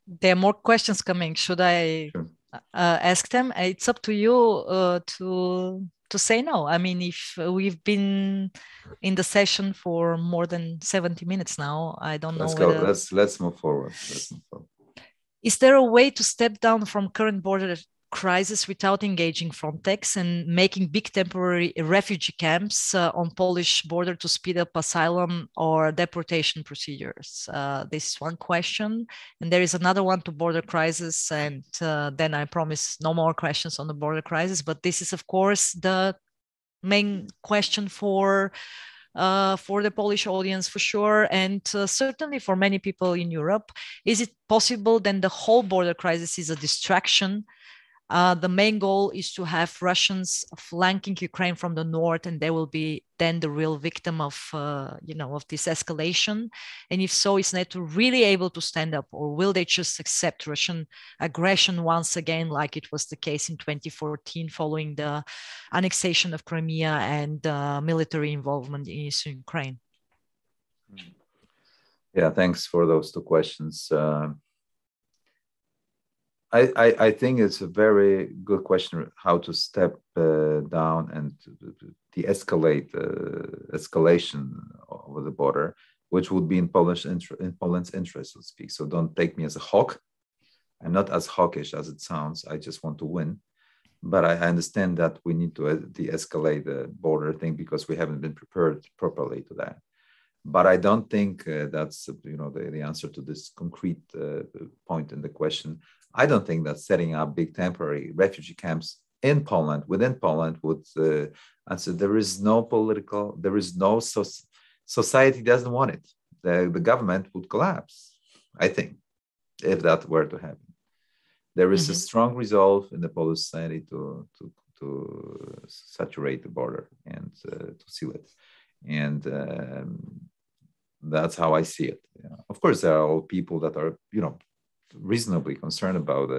There are more questions coming. Should I ask them? It's up to you to say no. I mean, if we've been in the session for more than 70 minutes now, I don't know whether... Let's move forward. Is there a way to step down from current border crisis without engaging Frontex and making big temporary refugee camps on Polish border to speed up asylum or deportation procedures? This is one question. And there is another one to border crisis. And then I promise no more questions on the border crisis. But this is, of course, the main question for the Polish audience for sure, and certainly for many people in Europe. Is it possible then the whole border crisis is a distraction? The main goal is to have Russians flanking Ukraine from the north, and they will be then the real victim of this escalation. And if so, is NATO really able to stand up, or will they just accept Russian aggression once again, like it was the case in 2014 following the annexation of Crimea and military involvement in eastern Ukraine? Yeah, thanks for those two questions. I think it's a very good question how to step down and de-escalate escalation over the border, which would be in Poland's interest, so to speak. So don't take me as a hawk. I'm not as hawkish as it sounds. I just want to win. But I understand that we need to de-escalate the border thing because we haven't been prepared properly to that. But I don't think that's the answer to this concrete point in the question. I don't think that setting up big temporary refugee camps in Poland, within Poland, would answer. There is no society doesn't want it. The government would collapse, I think, if that were to happen. There is a strong resolve in the Polish society to saturate the border and to seal it. And that's how I see it. Of course, there are all people that are, reasonably concerned about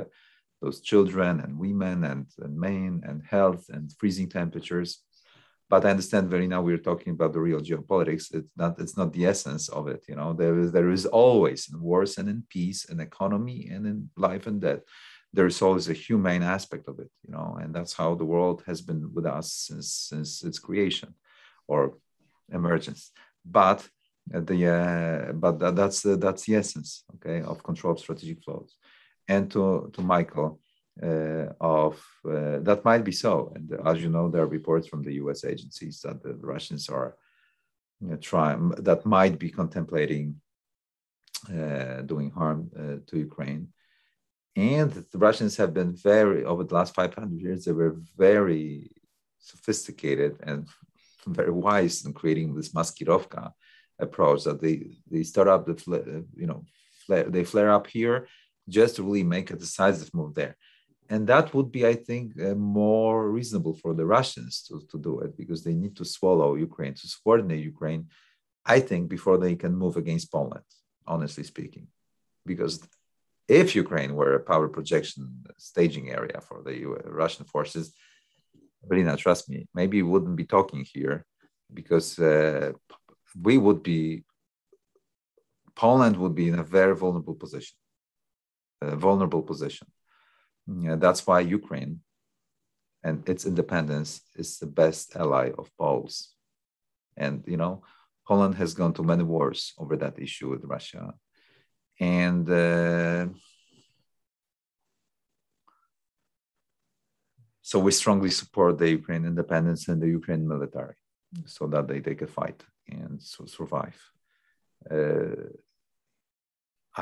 those children and women and men and health and freezing temperatures. But I understand, Velina, we're talking about the real geopolitics. It's not the essence of it. There is always in wars and in peace, in economy and in life and death, there is always a humane aspect of it, and that's how the world has been with us since its creation or emergence. But that's the essence, okay, of control of strategic flows. And to Michael, that might be so. And as you know, there are reports from the U.S. agencies that the Russians are that might be contemplating doing harm to Ukraine. And the Russians have been over the last 500 years, they were very sophisticated and very wise in creating this maskirovka approach that they start up they flare up here, just to really make a decisive move there. And that would be, I think, more reasonable for the Russians to do it, because they need to swallow Ukraine, to subordinate Ukraine, I think, before they can move against Poland, honestly speaking. Because if Ukraine were a power projection staging area for the Russian forces, Velina, trust me, maybe we wouldn't be talking here, because Poland would be in a very vulnerable position. Yeah, that's why Ukraine and its independence is the best ally of Poles. And, Poland has gone to many wars over that issue with Russia. And so we strongly support the Ukraine independence and the Ukraine military so that they take a fight and survive.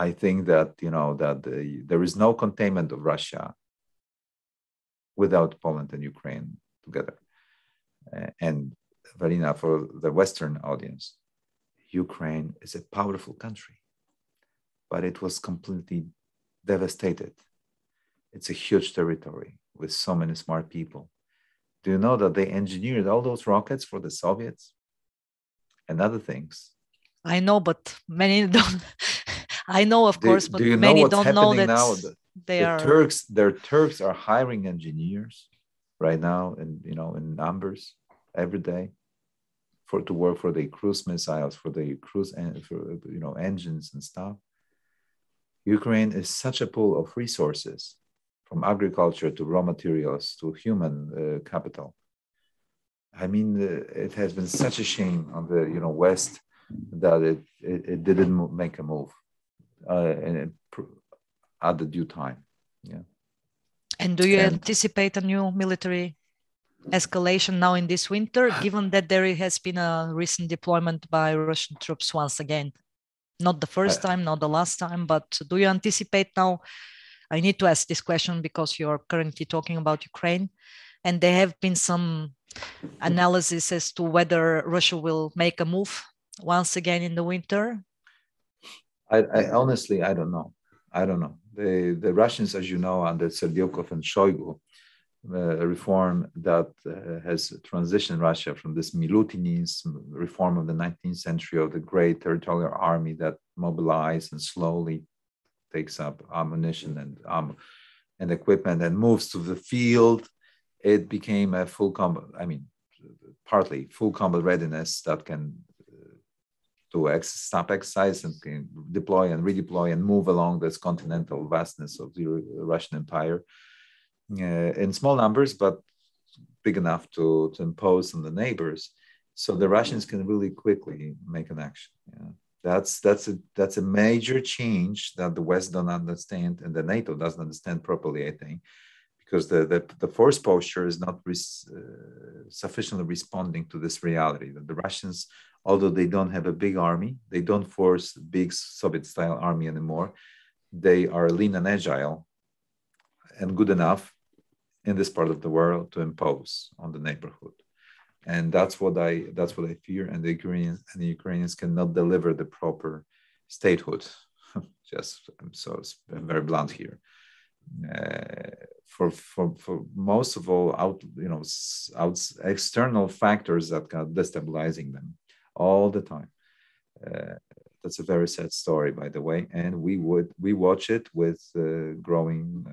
I think that, there is no containment of Russia without Poland and Ukraine together. And Velina, for the Western audience, Ukraine is a powerful country, but it was completely devastated. It's a huge territory with so many smart people. Do you know that they engineered all those rockets for the Soviets and other things? I know, but many don't. I know, of course, but do you know many what's don't know happening that now? they are. Turks are hiring engineers right now, in numbers every day, to work for the cruise missiles, for the cruise, and for engines and stuff. Ukraine is such a pool of resources, from agriculture to raw materials to human capital. I mean, it has been such a shame on the West that it didn't make a move at the due time. Yeah. And do you anticipate a new military escalation now in this winter, given that there has been a recent deployment by Russian troops once again? Not the first time, not the last time, but do you anticipate now? I need to ask this question because you're currently talking about Ukraine, and there have been some analysis as to whether Russia will make a move once again in the winter. I honestly, I don't know. The Russians, as you know, under Serdyukov and Shoigu, reform that has transitioned Russia from this Milutinist reform of the 19th century of the great territorial army that mobilized and slowly takes up ammunition and equipment and moves to the field. It became a partly full combat readiness that can stop exercise and can deploy and redeploy and move along this continental vastness of the Russian Empire in small numbers, but big enough to impose on the neighbors. So the Russians can really quickly make an action. Yeah. That's a major change that the West don't understand and the NATO doesn't understand properly, I think, because the force posture is not sufficiently responding to this reality that the Russians, although they don't have a big army, they don't force big Soviet-style army anymore. They are lean and agile and good enough in this part of the world to impose on the neighborhood. And that's what I fear. And the Ukrainians cannot deliver the proper statehood. I'm very blunt here. For most of all, external factors that are destabilizing them all the time. That's a very sad story, by the way. And we watch it with growing.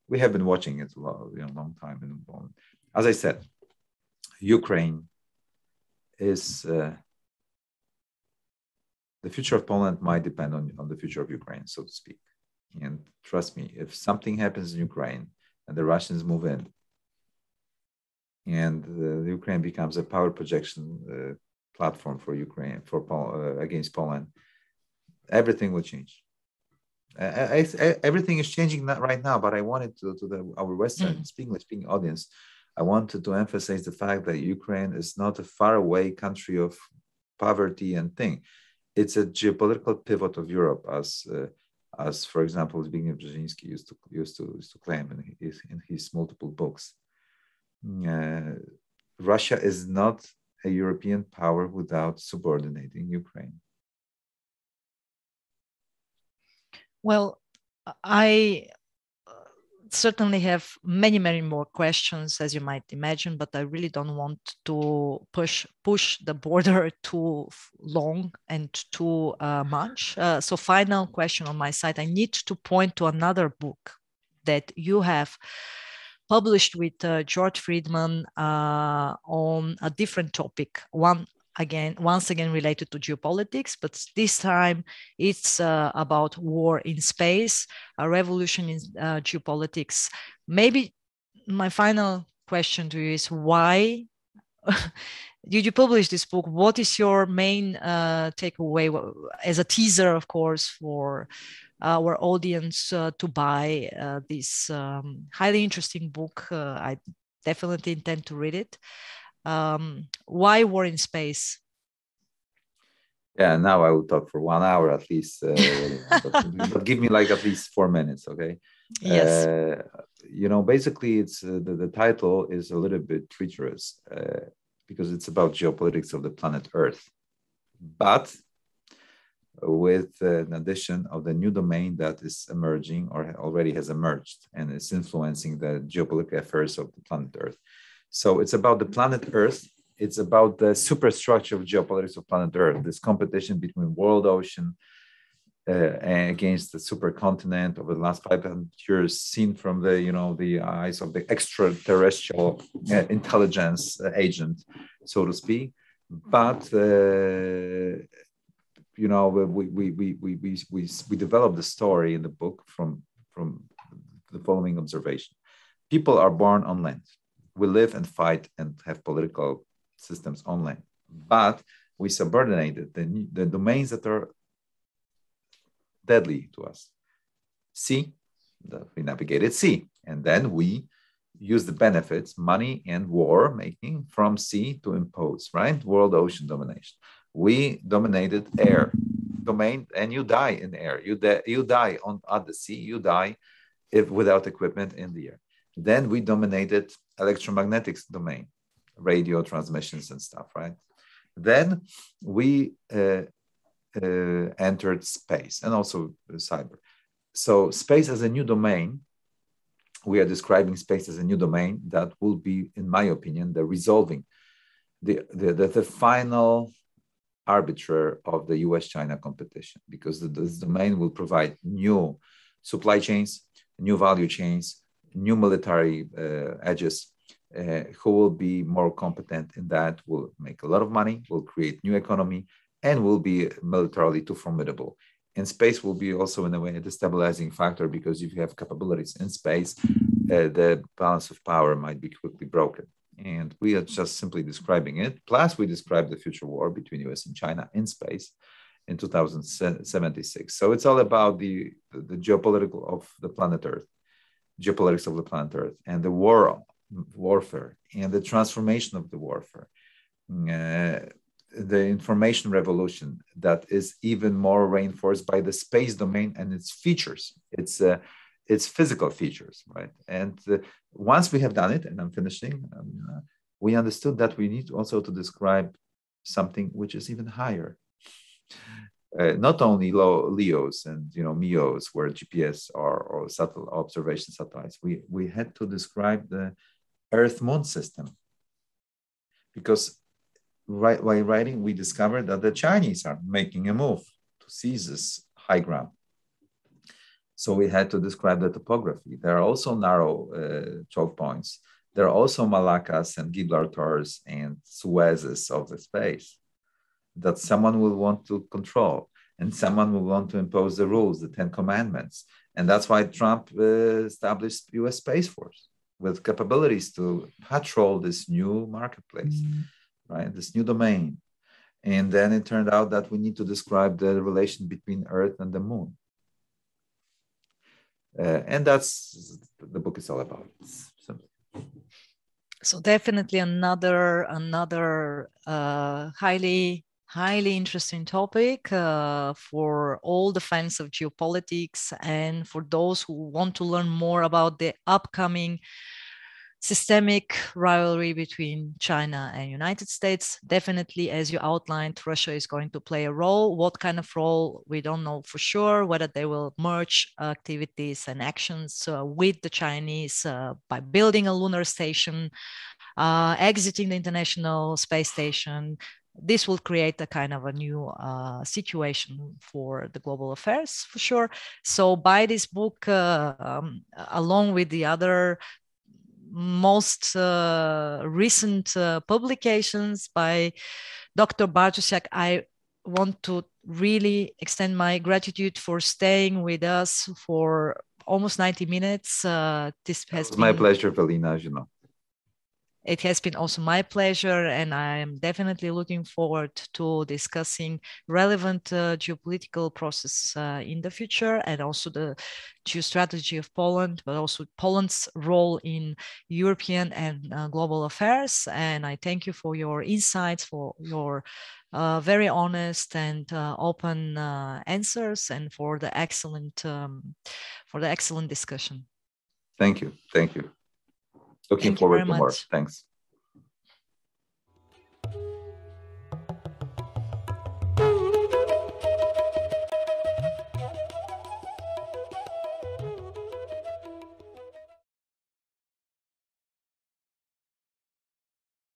We have been watching it a long time. As I said, Ukraine is the future of Poland might depend on the future of Ukraine, so to speak. And trust me, if something happens in Ukraine and the Russians move in, and Ukraine becomes a power projection platform for Ukraine against Poland, everything will change. Everything is changing right now, but I wanted our Western speaking audience, I wanted to emphasize the fact that Ukraine is not a faraway country of poverty and thing. It's a geopolitical pivot of Europe, as for example, Zbigniew Brzezinski used to claim in his multiple books. Russia is not a European power without subordinating Ukraine. Well, I certainly have many, many more questions, as you might imagine, but I really don't want to push the border too long and too much. So final question on my side, I need to point to another book that you have published with George Friedman on a different topic. Once again related to geopolitics, but this time it's about war in space, a revolution in geopolitics. Maybe my final question to you is why did you publish this book? What is your main takeaway as a teaser, of course, for our audience to buy this highly interesting book? I definitely intend to read it. Why war in space? Yeah, now I will talk for 1 hour at least, but give me like at least 4 minutes, okay? Yes. Basically, it's the title is a little bit treacherous because it's about geopolitics of the planet Earth, but with an addition of the new domain that is emerging or already has emerged and is influencing the geopolitical affairs of the planet Earth. So it's about the planet Earth. It's about the superstructure of geopolitics of planet Earth, this competition between world ocean against the supercontinent over the last 500 years, seen from the eyes of the extraterrestrial intelligence agent, so to speak. But we developed the story in the book from the following observation: people are born on land. We live and fight and have political systems on land, but we subordinated the domains that are deadly to us. Sea, we navigated sea, and then we use the benefits, money and war making from sea to impose, right? World ocean domination. We dominated air domain, and you die in air. You die at the sea. You die if without equipment in the air. Then we dominated electromagnetics domain, radio transmissions and stuff, right? Then we entered space and also cyber. So space as a new domain, we are describing space as a new domain that will be, in my opinion, the resolving, the final arbiter of the US-China competition, because this domain will provide new supply chains, new value chains, new military edges, who will be more competent in that, will make a lot of money, will create new economy, and will be militarily too formidable. And space will be also, in a way, a destabilizing factor, because if you have capabilities in space, the balance of power might be quickly broken. And we are just simply describing it. Plus, we describe the future war between US and China in space in 2076. So it's all about the geopolitical of the planet Earth, geopolitics of the planet Earth, and the warfare, and the transformation of the warfare. The information revolution that is even more reinforced by the space domain and its features, its physical features, right? And once we have done it, and I'm finishing, we understood that we need also to describe something which is even higher. Not only LEOs and MEOs, where GPS or satellite observation satellites. We had to describe the Earth-Moon system, because while writing, we discovered that the Chinese are making a move to seize this high ground. So we had to describe the topography. There are also narrow choke points. There are also Malaccas and Gibraltars and Suezes of the space that someone will want to control, and someone will want to impose the rules, the 10 commandments. And that's why Trump established US Space Force with capabilities to patrol this new marketplace, right? This new domain. And then it turned out that we need to describe the relation between Earth and the Moon. And that's the book is all about. So definitely another highly interesting topic for all the fans of geopolitics, and for those who want to learn more about the upcoming systemic rivalry between China and United States. Definitely, as you outlined, Russia is going to play a role. What kind of role, we don't know for sure, whether they will merge activities and actions with the Chinese by building a lunar station, exiting the International Space Station. This will create a kind of a new situation for the global affairs, for sure. So buy this book along with the other most recent publications by Dr. Bartosiak. I want to really extend my gratitude for staying with us for almost 90 minutes. This has been my pleasure, Velina, as you know. It has been also my pleasure, and I am definitely looking forward to discussing relevant geopolitical process in the future, and also the geostrategy of Poland, but also Poland's role in European and global affairs. And I thank you for your insights, for your very honest and open answers, and for the excellent discussion. Thank you. Looking forward to more. Thanks.